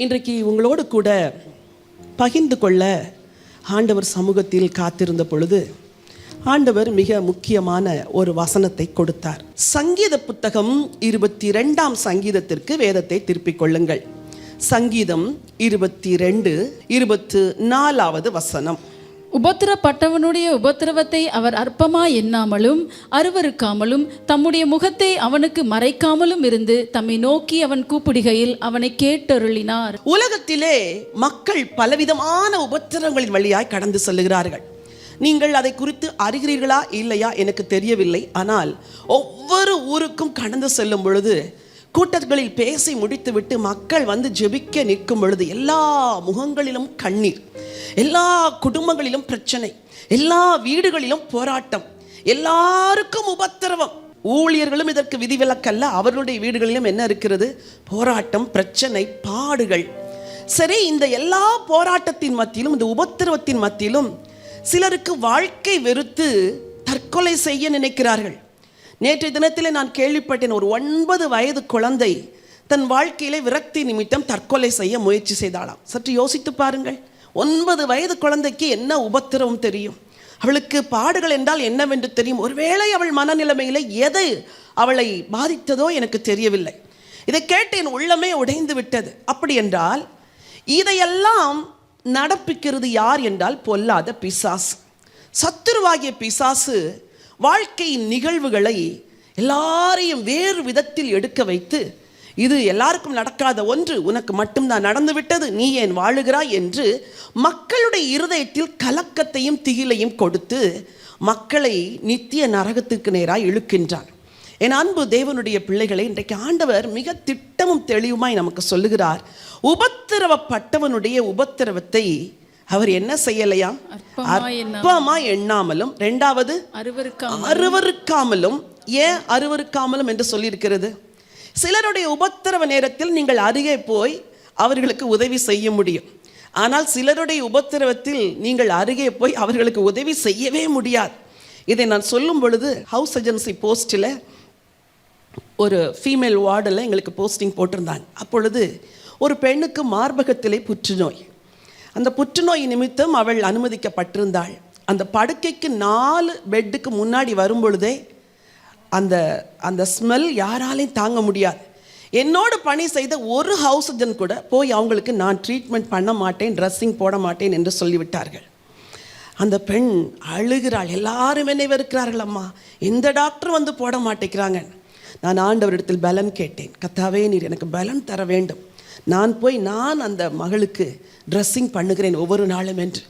இன்றைக்கு உங்களோடு கூட பகிர்ந்து கொள்ள ஆண்டவர் சமூகத்தில் காத்திருந்த பொழுது ஆண்டவர் மிக முக்கியமான ஒரு வசனத்தை கொடுத்தார். சங்கீத புத்தகம் 22ஆம் சங்கீதத்திற்கு வேதத்தை திருப்பிக் கொள்ளுங்கள். சங்கீதம் 22:24 வசனம். உபத்திரப்பட்டவனுடைய உபத்திரவத்தை அவர் அற்பமாய் எண்ணாமலும் அருவருக்காமலும் தம்முடைய முகத்தை அவனுக்கு மறைக்காமலும் இருந்து தம்மை நோக்கி அவன் கூப்பிடுகையில் அவனை கேட்டருளினார். உலகத்திலே மக்கள் பலவிதமான உபத்திரவங்களின் வழியாய் கடந்து செல்லுகிறார்கள். நீங்கள் அதை குறித்து அறிகிறீர்களா இல்லையா எனக்கு தெரியவில்லை. ஆனால் ஒவ்வொரு ஊருக்கும் கடந்து செல்லும் பொழுது கூட்டங்களில் பேசி முடித்துவிட்டு மக்கள் வந்து ஜெபிக்க நிற்கும் பொழுது எல்லா முகங்களிலும் கண்ணீர், எல்லா குடும்பங்களிலும் பிரச்சனை, எல்லா வீடுகளிலும் போராட்டம், எல்லாருக்கும் உபத்திரவம். ஊழியர்களும் இதற்கு விதிவிலக்கல்ல. அவர்களுடைய வீடுகளிலும் என்ன இருக்கிறது? போராட்டம், பிரச்சனை, பாடுகள். சரி, இந்த எல்லா போராட்டத்தின் மத்தியிலும், இந்த உபத்திரவத்தின் மத்தியிலும் சிலருக்கு வாழ்க்கை வெறுத்து தற்கொலை செய்ய நினைக்கிறார்கள். நேற்றைய தினத்திலே நான் கேள்விப்பட்டேன், ஒரு 9 வயது குழந்தை தன் வாழ்க்கையிலே விரக்தி நிமித்தம் தற்கொலை செய்ய முயற்சி செய்தாளாம். சற்று யோசித்து பாருங்கள். 9 வயது குழந்தைக்கு என்ன உபத்திரவம் தெரியும்? அவளுக்கு பாடுகள் என்றால் என்னவென்று தெரியும். ஒருவேளை அவள் மனநிலைமையிலே எது அவளை பாதித்ததோ எனக்கு தெரியவில்லை. இதை கேட்டு என் உள்ளமே உடைந்து விட்டது. அப்படி என்றால் இதையெல்லாம் நடப்பிக்கிறது யார் என்றால் பொல்லாத பிசாசு. சத்துருவாகிய பிசாசு வாழ்க்கையின் நிகழ்வுகளை எல்லாரையும் வேறு விதத்தில் எடுக்க வைத்து, இது எல்லாருக்கும் நடக்காத ஒன்று, உனக்கு மட்டும்தான் நடந்து விட்டது, நீ ஏன் வாழுகிறாய் என்று மக்களுடைய இருதயத்தில் கலக்கத்தையும் திகிலையும் கொடுத்து மக்களை நித்திய நரகத்துக்கு நேராய் இழுக்கின்றான். என் அன்பு தேவனுடைய பிள்ளைகளை, இன்றைக்கு ஆண்டவர் மிக திட்டமும் தெளிவுமாய் நமக்கு சொல்லுகிறார். உபத்திரவப்பட்டவனுடைய உபத்திரவத்தை அவர் என்ன செய்யலையாம்? அற்பமாய் எண்ணாமலும், இரண்டாவது அருவருக்காமலும். ஏன் அருவருக்காமலும் என்று சொல்லியிருக்கிறது? சிலருடைய உபத்திரவ நேரத்தில் நீங்கள் அருகே போய் அவர்களுக்கு உதவி செய்ய முடியும். ஆனால் சிலருடைய உபத்திரவத்தில் நீங்கள் அருகே போய் அவர்களுக்கு உதவி செய்யவே முடியாது. இதை நான் சொல்லும் பொழுது ஹவுஸ் ஏஜென்சி போஸ்டில் ஒரு ஃபீமேல் வார்டில் எங்களுக்கு போஸ்டிங் போட்டிருந்தாங்க. அப்பொழுது ஒரு பெண்ணுக்கு மார்பகத்திலே புற்றுநோய். அந்த புற்றுநோய் நிமித்தம் அவள் அனுமதிக்கப்பட்டிருந்தாள். அந்த படுக்கைக்கு 4 பெட்டுக்கு முன்னாடி வரும் பொழுதே அந்த ஸ்மெல் யாராலையும் தாங்க முடியாது. என்னோடு பணி செய்த ஒரு ஹவுஸ் ஏஜென்ட் கூட போய் அவங்களுக்கு நான் ட்ரீட்மெண்ட் பண்ண மாட்டேன், ட்ரெஸ்ஸிங் போட மாட்டேன் என்று சொல்லிவிட்டார்கள். அந்த பெண் அழுகிறாள். எல்லாரும் என்னை வெறுக்கிறார்கள் அம்மா, எந்த டாக்டரும் வந்து போட மாட்டேங்கிறாங்க. நான் ஆண்டவரிடத்தில் பலன் கேட்டேன். கர்த்தாவே, நீர் எனக்கு பலன் தர வேண்டும். நான் போய் அந்த மகளுக்கு ட்ரெஸ்ஸிங் பண்ணுகிறேன் ஒவ்வொரு நாளும் என்று.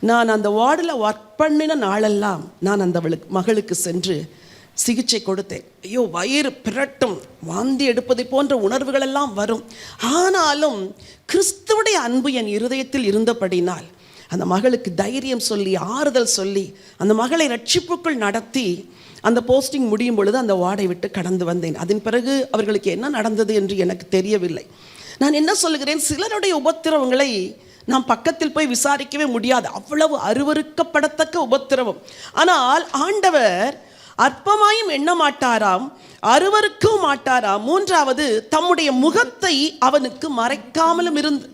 நான் அந்த வார்டில் ஒர்க் பண்ணின நாளெல்லாம் நான் அந்த மகளுக்கு சென்று சிகிச்சை கொடுத்தேன். ஐயோ, வயிறு பிரட்டும், வாந்தி எடுப்பதை போன்ற உணர்வுகள் எல்லாம் வரும். ஆனாலும் கிறிஸ்துவுடைய அன்பு என் இருதயத்தில் இருந்தபடினால் அந்த மகளுக்கு தைரியம் சொல்லி, ஆறுதல் சொல்லி, அந்த மகளை ரட்சிப்புக்குள் நடத்தி அந்த போஸ்டிங் முடியும் பொழுது அந்த வார்டை விட்டு கடந்து வந்தேன். அதன் பிறகு அவர்களுக்கு என்ன நடந்தது என்று எனக்கு தெரியவில்லை. நான் என்ன சொல்லுகிறேன், சிலருடைய உபத்திரவங்களை நாம் பக்கத்தில் போய் விசாரிக்கவே முடியாது. அவ்வளவு அருவருக்கப்படத்தக்க உபத்திரவம். ஆனால் ஆண்டவர் அற்பமாயும் எண்ண மாட்டாராம், அருவருக்கவும் மாட்டாராம். மூன்றாவது, தம்முடைய முகத்தை அவனுக்கு மறைக்காமலும் இருந்து.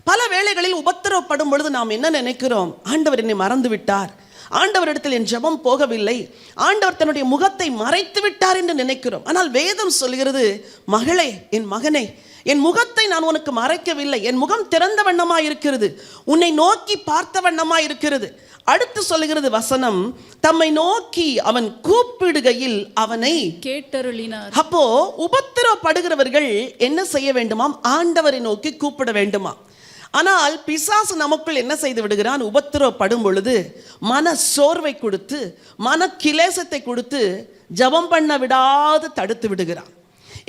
பல வேளைகளில் உபத்திரவப்படும் பொழுது நாம் என்ன நினைக்கிறோம்? ஆண்டவர் என்னை மறந்து விட்டார், ஆண்டவரிடத்தில் என் ஜெபம் போகவில்லை, ஆண்டவர் தன்னுடைய முகத்தை மறைத்து விட்டார் என்று நினைக்கிறோம். ஆனால் வேதம் சொல்கிறது, மகளே, என் மகனே, என் முகத்தை நான் உனக்கு மறைக்கவில்லை, என் முகம் திறந்த வண்ணமாய் இருக்கிறது, உன்னை நோக்கி பார்த்த வண்ணமாய் இருக்கிறது. அடுத்து சொல்லுகிறது வசனம், தம்மை நோக்கி அவன் கூப்பிடுகையில் அவனை கேட்டருளினார். அப்போ உபத்திரவப்படுகிறவர்கள் என்ன செய்ய வேண்டுமாம்? ஆண்டவரை நோக்கி கூப்பிட வேண்டுமா? ஆனால் பிசாசு நமக்குள் என்ன செய்து விடுகிறான்? உபத்திரவப்படும் பொழுது மன சோர்வை கொடுத்து, மன கிலேசத்தை கொடுத்து, ஜெபம் பண்ண விடாது தடுத்து விடுகிறான்.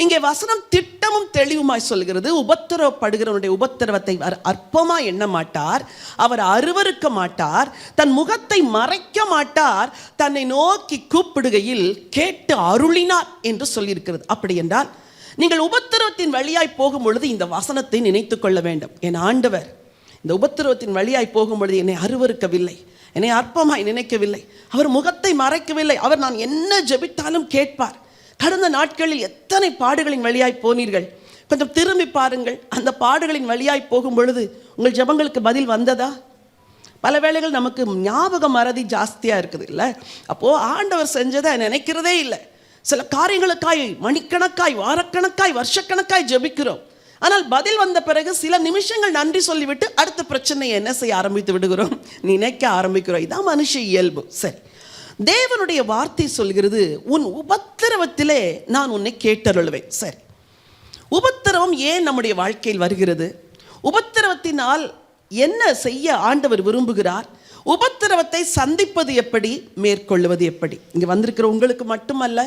இங்கே வசனம் திட்டமும் தெளிவுமாய் சொல்கிறது, உபத்திரவப்படுகிறவனுடைய உபத்திரவத்தை அற்பமாய் எண்ண மாட்டார், அவர் அருவருக்க மாட்டார், தன் முகத்தை மறைக்க மாட்டார், தன்னை நோக்கி கூப்பிடுகையில் கேட்டு அருளினார் என்று சொல்லியிருக்கிறது. அப்படி என்றால் நீங்கள் உபத்திரவத்தின் வழியாய் போகும் பொழுது இந்த வசனத்தை நினைத்து கொள்ள வேண்டும். என் ஆண்டவர் இந்த உபத்திரவத்தின் வழியாய் போகும் பொழுது என்னை அருவருக்கவில்லை, என்னை அற்பமாய் நினைக்கவில்லை, அவர் முகத்தை மறைக்கவில்லை, அவர் நான் என்ன ஜெபித்தாலும் கேட்பார். கடந்த நாட்களில் எத்தனை பாடுகளின் வழியாய் போனீர்கள், கொஞ்சம் திரும்பி பாருங்கள். அந்த பாடுகளின் வழியாய் போகும் பொழுது உங்கள் ஜெபங்களுக்கு பதில் வந்ததா? பல வேளைகள் நமக்கு ஞாபக மறதி ஜாஸ்தியாக இருக்குது இல்லை? அப்போது ஆண்டவர் செஞ்சதை நினைக்கிறதே இல்லை. சில காரியங்களுக்காய் மணிக்கணக்காய், வாரக்கணக்காய், வருஷக்கணக்காய் ஜெபிக்கிறோம். ஆனால் பதில் வந்த பிறகு சில நிமிஷங்கள் நன்றி சொல்லிவிட்டு அடுத்த பிரச்சனையை என்ன செய்ய ஆரம்பித்து விடுகிறோம்? நினைக்க ஆரம்பிக்கிறோம். இதான் மனுஷ இயல்பு. சரி, தேவனுடைய வார்த்தை சொல்கிறது, உன் உபத்திரவத்திலே நான் உன்னை கேட்டருளுவேன். சரி, உபத்திரவம் ஏன் நம்முடைய வாழ்க்கையில் வருகிறது? உபத்திரவத்தினால் என்ன செய்ய ஆண்டவர் விரும்புகிறார்? உபத்திரவத்தை சந்திப்பது எப்படி, மேற்கொள்வது எப்படி? இங்கே வந்திருக்கிற உங்களுக்கு மட்டுமல்ல,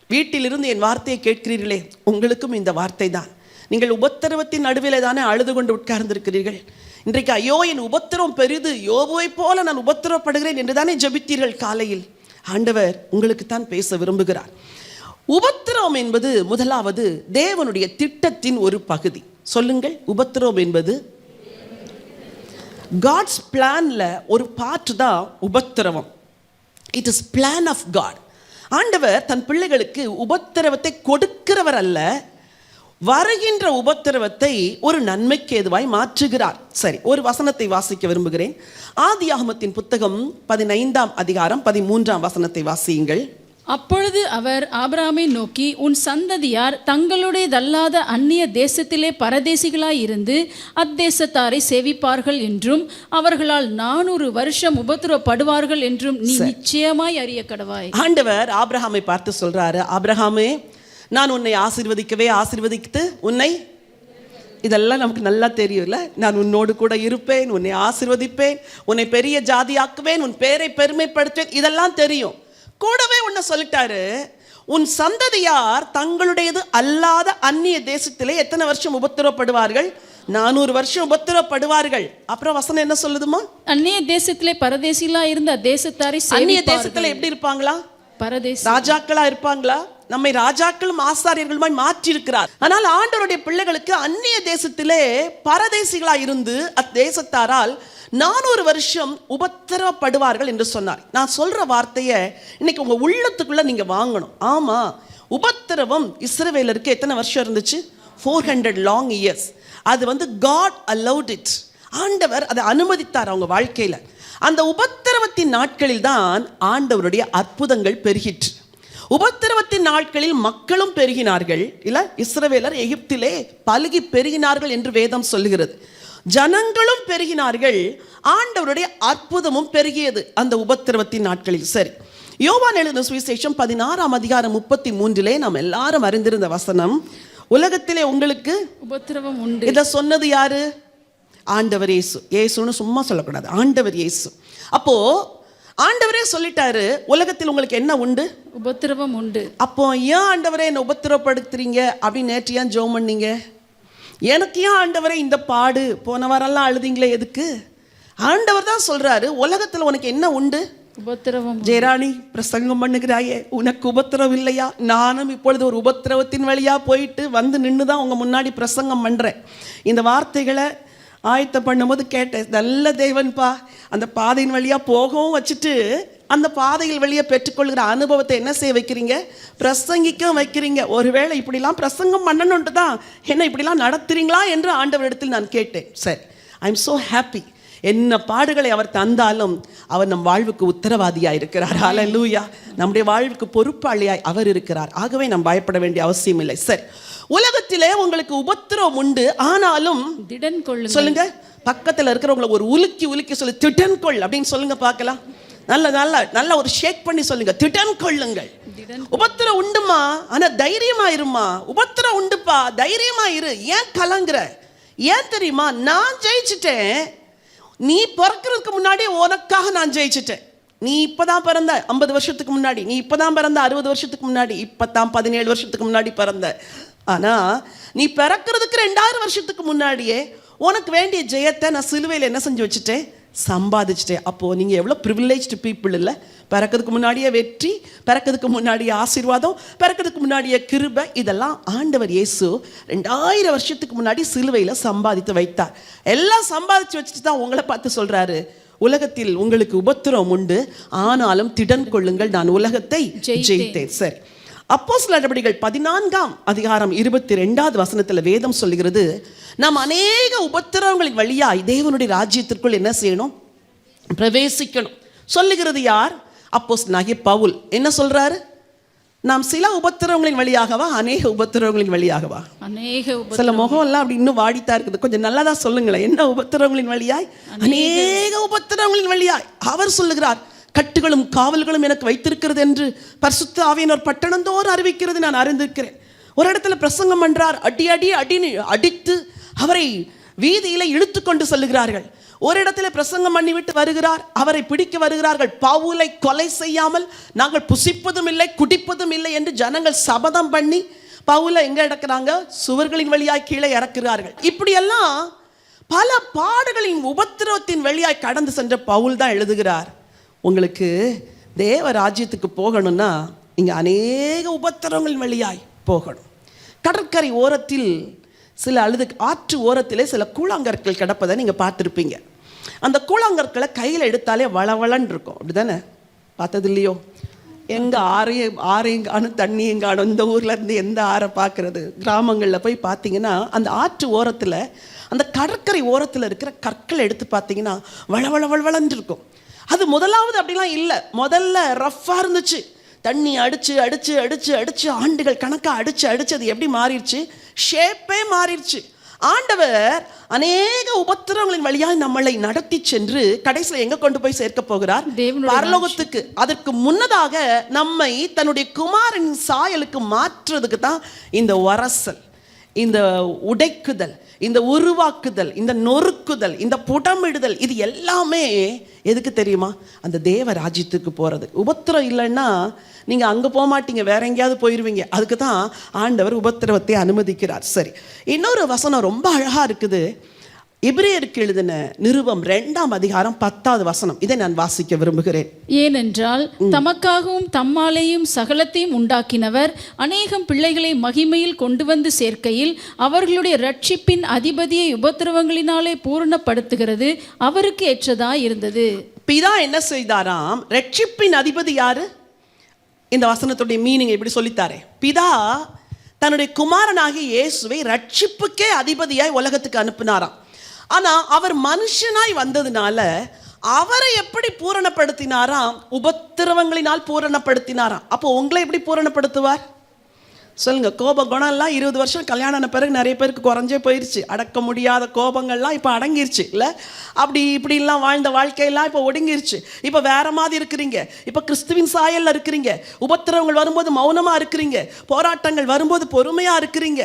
வீட்டிலிருந்து என் வார்த்தையை கேட்கிறீர்களே, உங்களுக்கும் இந்த வார்த்தை தான். நீங்கள் உபத்திரவத்தின் நடுவிலே தானே அழுது கொண்டு உட்கார்ந்திருக்கிறீர்கள். இன்றைக்கு ஐயோ என் உபத்திரவம் பெரிது, யோபுவை போல நான் உபத்திரவப்படுகிறேன் என்று தானே ஜெபித்தீர்கள் காலையில். ஆண்டவர் உங்களுக்கு தான் பேச விரும்புகிறார். உபத்திரவம் என்பது முதலாவது தேவனுடைய திட்டத்தின் ஒரு பகுதி. சொல்லுங்கள், உபத்திரவம் என்பது காட்ஸ் பிளான்ல ஒரு பார்ட் தான் உபத்திரவம். It is plan of God. ஆண்டவர் தன் பிள்ளைகளுக்கு உபத்திரவத்தை கொடுக்கிறவர் அல்ல, வருகின்ற உபத்திரவத்தை ஒரு நன்மைக்கு ஏதுவாய் மாற்றுகிறார். சரி, ஒரு வசனத்தை வாசிக்க விரும்புகிறேன். ஆதியாகமத்தின் புத்தகம் 15ஆம் அதிகாரம் 13ஆம் வசனத்தை வாசியுங்கள். அப்பொழுது அவர் ஆபிரகாமை நோக்கி, உன் சந்ததியார் தங்களுடையதல்லாத அந்நிய தேசத்திலே பரதேசிகளாயிருந்து அத்தேசத்தாரை சேவிப்பார்கள் என்றும் அவர்களால் 400 வருஷம் உபத்திரவப்படுவார்கள் என்றும் நீ நிச்சயமாய் அறிய கடவாய். ஆண்டவர் ஆபிரகாமை பார்த்து சொல்றாரு, ஆபிரகாமே, நான் உன்னை ஆசீர்வதித்து உன்னை, இதெல்லாம் நமக்கு நல்லா தெரியும்ல, நான் உன்னோடு கூட இருப்பேன், உன்னை ஆசீர்வதிப்பேன், உன்னை பெரிய ஜாதியாக்குவேன், உன் பேரை பெருமைப்படுத்துவேன், இதெல்லாம் தெரியும். கூடவே உன்னை சொல்லிட்டாரு, உன் சந்ததியார் தங்களுடையது அல்லாத அந்நிய தேசத்திலே எத்தனை வருஷம் உபத்திரவப்படுவார்கள்? 400 வருஷம் உபத்திரவப்படுவார்கள். அப்புறம் வசனம் என்ன சொல்லுதுமா? அந்நிய தேசத்திலே பரதேசிகளா இருந்த தேசத்தாரை, அந்நிய தேசத்துல எப்படி இருப்பாங்களா? பரதேசி, ராஜாக்களா இருப்பாங்களா? நம்மை ராஜாக்களும் ஆசாரியர்களுமாய் மாற்றி இருக்கிறார். ஆனால் ஆண்டவருடைய பிள்ளைகளுக்கு அந்நிய தேசத்திலே பரதேசிகளா இருந்து அத்தேசத்தாரால் 400 வருஷம் உபத்திரவப்படுவார்கள் என்று சொன்னார். நான் சொல்ற வார்த்தையை இன்னைக்கு உங்க உள்ளத்துக்குள்ள நீங்க வாங்கணும். ஆமா, உபத்திரவம் இஸ்ரவேலருக்கு எத்தனை வருஷம் இருந்துச்சு? 400 long years. அது God allowed it. ஆண்டவர் அதை அனுமதித்தார் அவங்க வாழ்க்கையில. அந்த உபத்திரவத்தின் நாட்களில் தான் ஆண்டவருடைய அற்புதங்கள் பெருகிற்று. உபத்திரவத்தின் நாட்களில் மக்களும் பெருகினார்கள். இல்ல, இஸ்ரவேலர் எகிப்திலே பலுகி பெருகினார்கள் என்று வேதம் சொல்லுகிறது. ஜனங்களும் பெருகினார்கள், ஆண்டவருடைய அற்புதமும் பெருகியது அந்த உபத்திரவத்தின் நாட்களில். சரி, யோவான் எழுதின சுவிசேஷம் 16ஆம் அதிகாரம் 33 நாம் எல்லாரும் அறிந்திருந்த வசனம், உலகத்திலே உங்களுக்கு உபத்திரவம் உண்டு. இதை சொன்னது யாரு? ஆண்டவர் இயேசு. இயேசுன்னு சும்மா சொல்லக்கூடாது, ஆண்டவர் இயேசு. அப்போ ஆண்டவரே சொல்லிட்டாரு, உலகத்தில் உங்களுக்கு என்ன உண்டு? உபத்திரவம் உண்டு. அப்போ ஏன் ஆண்டவரே என்ன உபத்திரவப்படுத்துறீங்க அப்படின்னு நேற்று ஏன் ஜெபம் பண்ணீங்க? எனக்கு ஏன் ஆண்டவரே இந்த பாடு? போன வாரெல்லாம் அழுதிங்களே, எதுக்கு? ஆண்டவர் தான் சொல்றாரு, உலகத்தில் உனக்கு என்ன உண்டு? உபத்திரவம். ஜெயராணி, பிரசங்கம் பண்ணுகிறாயே, உனக்கு உபத்திரவம் இல்லையா? நானும் இப்பொழுது ஒரு உபத்திரவத்தின் வழியா போயிட்டு நின்று தான் உங்க முன்னாடி பிரசங்கம் பண்றேன். இந்த வார்த்தைகளை ஆயத்தம் பண்ணும்போது கேட்டேன், நல்ல தேவன்பா, அந்த பாதையின் வழியா போகவும் வச்சுட்டு அந்த பாதைகள் வழியை பெற்றுக்கொள்கிற அனுபவத்தை என்ன செய்ய வைக்கிறீங்க? பிரசங்கிக்க வைக்கிறீங்க. ஒருவேளை இப்படிலாம் பிரசங்கம் பண்ணணுன்ட்டு தான் என்ன இப்படிலாம் நடத்துறீங்களா என்று ஆண்டவரிடத்தில் நான் கேட்டேன். சரி, ஐ எம் ஸோ ஹாப்பி. என்ன பாடுகளை அவர் தந்தாலும் அவர் நம் வாழ்வுக்கு உத்தரவாதியாக இருக்கிறார். ஹல்லேலூயா. நம்முடைய வாழ்வுக்கு பொறுப்பாளியாய் அவர் இருக்கிறார். ஆகவே நாம் பயப்பட வேண்டிய அவசியம் இல்லை. சரி, உலகத்திலே உங்களுக்கு உபத்திரவம் உண்டு, ஆனாலும் திடன் கொள்ளுங்கள். சொல்லுங்க, பக்கத்தில் இருக்கிறவங்களை ஒரு உலுக்கி சொல்லி திடன் கொள் அப்படின்னு சொல்லுங்க பார்க்கலாம். நல்ல நல்ல நல்ல ஒரு ஷேக் பண்ணி சொல்லுங்க, திடன் கொள்ளுங்கள். உபத்திரம் உண்டுமா, ஆனா தைரியமா இருமா. உபத்திரம் உண்டுப்பா, தைரியமா இரு. ஏன் கலங்குற? ஏன் தெரியுமா? நான் ஜெயிச்சிட்டேன். நீ பிறக்கிறதுக்கு முன்னாடி உனக்காக நான் ஜெயிச்சிட்டேன். நீ இப்பதான் பிறந்த 50 வருஷத்துக்கு முன்னாடி, நீ இப்பதான் பிறந்த 60 வருஷத்துக்கு முன்னாடி, இப்பதான் 17 வருஷத்துக்கு முன்னாடி பிறந்த. ஆனா நீ பிறக்கிறதுக்கு 2000 வருஷத்துக்கு முன்னாடியே உனக்கு வேண்டிய ஜெயத்தை நான் சிலுவையில் என்ன செஞ்சு வச்சுட்டேன்? சம்பாதிச்சிட்டேன். அப்போ நீங்க எவ்வளவு ப்ரிவிலேஜ்டு பீப்புள் இல்லை? பிறக்கிறதுக்கு முன்னாடியே வெற்றி, பிறக்கிறதுக்கு முன்னாடியே ஆசீர்வாதம், பிறக்கிறதுக்கு முன்னாடியே கிருபை, இதெல்லாம் ஆண்டவர் இயேசு 2000 வருஷத்துக்கு முன்னாடி சிலுவையில் சம்பாதித்து வைத்தார். எல்லாம் சம்பாதிச்சு வச்சுட்டு தான் உங்களை பார்த்து சொல்றாரு, உலகத்தில் உங்களுக்கு உபத்திரம் உண்டு, ஆனாலும் திடன் கொள்ளுங்கள், நான் உலகத்தை ஜெயித்தேன். சரி, அப்போஸ்தலர் நடபடிகள் 14ஆம் அதிகாரம் 22வது வசனத்தில் வேதம் சொல்லுகிறது, நாம் அநேக உபத்திரவங்களின் வழியாய் தேவனுடைய ராஜ்யத்திற்குள் என்ன செய்யணும்? பிரவேசிக்கணும். சொல்லுகிறது யார்? அப்போஸ்தலனாகிய பவுல். என்ன சொல்றாரு? நாம் சில உபத்திரவங்களின் வழியாகவா, அநேக உபத்திரவங்களின் வழியாகவா? சில முகம் எல்லாம் அப்படி இன்னும் வாடித்தான் இருக்குது. கொஞ்சம் நல்லதா சொல்லுங்களேன். என்ன உபத்திரவங்களின் வழியாய்? அநேக உபத்திரவங்களின் வழியாய். அவர் சொல்லுகிறார், கட்டுகளும் காவல்களும் எனக்கு வைத்திருக்கிறது என்று பரிசுத்த ஆவியானவர் பட்டணந்தோறும் அறிவிக்கிறது நான் அறிந்திருக்கிறேன். ஒரு இடத்துல பிரசங்கம் பண்றார், அடின்னு அடித்து அவரை வீதியில இழுத்து கொண்டு செல்லுகிறார்கள். ஒரு இடத்துல பிரசங்கம் பண்ணிவிட்டு வருகிறார், அவரை பிடிக்க வருகிறார்கள். பவுலை கொலை செய்யாமல் நாங்கள் புசிப்பதும் இல்லை குடிப்பதும் இல்லை என்று ஜனங்கள் சபதம் பண்ணி பவுலை எங்க இறக்குறாங்க? சுவர்களின் வழியாய் கீழே இறக்குறார்கள். இப்படியெல்லாம் பல பாடுகளின் உபத்திரவத்தின் வழியாய் கடந்து சென்ற பவுல் தான் எழுதுகிறார், உங்களுக்கு தேவ ராஜ்யத்துக்கு போகணும்னா இங்கே அநேக உபத்திரவங்களின் வழியாய் போகணும். கடற்கரை ஓரத்தில் சில ஆற்று ஓரத்திலே சில கூழாங்கற்கள் கிடப்பதை நீங்கள் பார்த்துருப்பீங்க. அந்த கூழாங்கற்களை கையில் எடுத்தாலே வளவளன்னு இருக்கும், அப்படி தானே? பார்த்தது இல்லையோ? எங்கே ஆறையும் காணும் தண்ணியும் காணும். இந்த ஊர்லேருந்து எந்த ஆறை பார்க்குறது? கிராமங்களில் போய் பார்த்தீங்கன்னா அந்த ஆற்று ஓரத்தில், அந்த கடற்கரை ஓரத்தில் இருக்கிற கற்களை எடுத்து பார்த்தீங்கன்னா வளவளன்னு இருக்கும். அது முதலாவது அப்படிலாம் இல்லை, முதல்ல ரஃப்பாக இருந்துச்சு. தண்ணி அடிச்சு ஆண்டுகள் கணக்காக அடிச்சு அது எப்படி மாறிடுச்சு? ஷேப்பே மாறிடுச்சு. ஆண்டவர் அநேக உபத்திரவங்களின் வழியாக நம்மளை நடத்தி சென்று கடைசியில் எங்க கொண்டு போய் சேர்க்க போகிறார்? பரலோகத்துக்கு. அதற்கு முன்னதாக நம்மை தன்னுடைய குமாரன் சாயலுக்கு மாற்றுறதுக்கு தான் இந்த வரசல், இந்த உடைக்குதல், இந்த உருவாக்குதல், இந்த நொறுக்குதல், இந்த புடமிடுதல், இது எல்லாமே எதுக்கு தெரியுமா? அந்த தேவ ராஜ்யத்துக்கு போகிறது. உபத்திரம் இல்லைன்னா நீங்கள் அங்கே போக மாட்டீங்க, வேற எங்கேயாவது போயிடுவீங்க. அதுக்கு தான் ஆண்டவர் உபத்திரவத்தை அனுமதிக்கிறார். சரி, இன்னொரு வசனம் ரொம்ப அழகாக இருக்குது. எபிரேயருக்கு எழுதின நிருபம் 2ஆம் அதிகாரம் 10வது வசனம். இதை நான் வாசிக்க விரும்புகிறேன். ஏனென்றால் தமக்காகவும் தம்மாலேயும் சகலத்தையும் உண்டாக்கினவர் அநேகம் பிள்ளைகளை மகிமையில் கொண்டு வந்து சேர்க்கையில் அவர்களுடைய ரட்சிப்பின் அதிபதியை உபத்திரவங்களினாலே பூரணப்படுத்துகிறது அவருக்கு ஏற்றதாய் இருந்தது. பிதா என்ன செய்தாராம்? ரட்சிப்பின் அதிபதி யாரு? இந்த வசனத்துடைய மீனிங் எப்படி சொல்லித்தாரே? பிதா தன்னுடைய குமாரனாகிய இயேசுவை ரட்சிப்புக்கே அதிபதியாய் உலகத்துக்கு அனுப்பினாராம். ஆனால் அவர் மனுஷனாய் வந்ததுனால அவரை எப்படி பூரணப்படுத்தினாராம்? உபத்திரவங்களினால் பூரணப்படுத்தினாராம். அப்போ உங்களை எப்படி பூரணப்படுத்துவார் சொல்லுங்க? கோப குணம் எல்லாம் 20 வருஷம் கல்யாணம் ஆன பிறகு நிறைய பேருக்கு குறைஞ்சே போயிடுச்சு. அடக்க முடியாத கோபங்கள்லாம் இப்போ அடங்கிருச்சு இல்லை? அப்படி இப்படிலாம் வாழ்ந்த வாழ்க்கையெல்லாம் இப்போ ஒடுங்கிருச்சு. இப்போ வேற மாதிரி இருக்கிறீங்க. இப்போ கிறிஸ்துவின் சாயல்ல இருக்கிறீங்க. உபத்திரவங்கள் வரும்போது மௌனமாக இருக்கிறீங்க, போராட்டங்கள் வரும்போது பொறுமையாக இருக்கிறீங்க.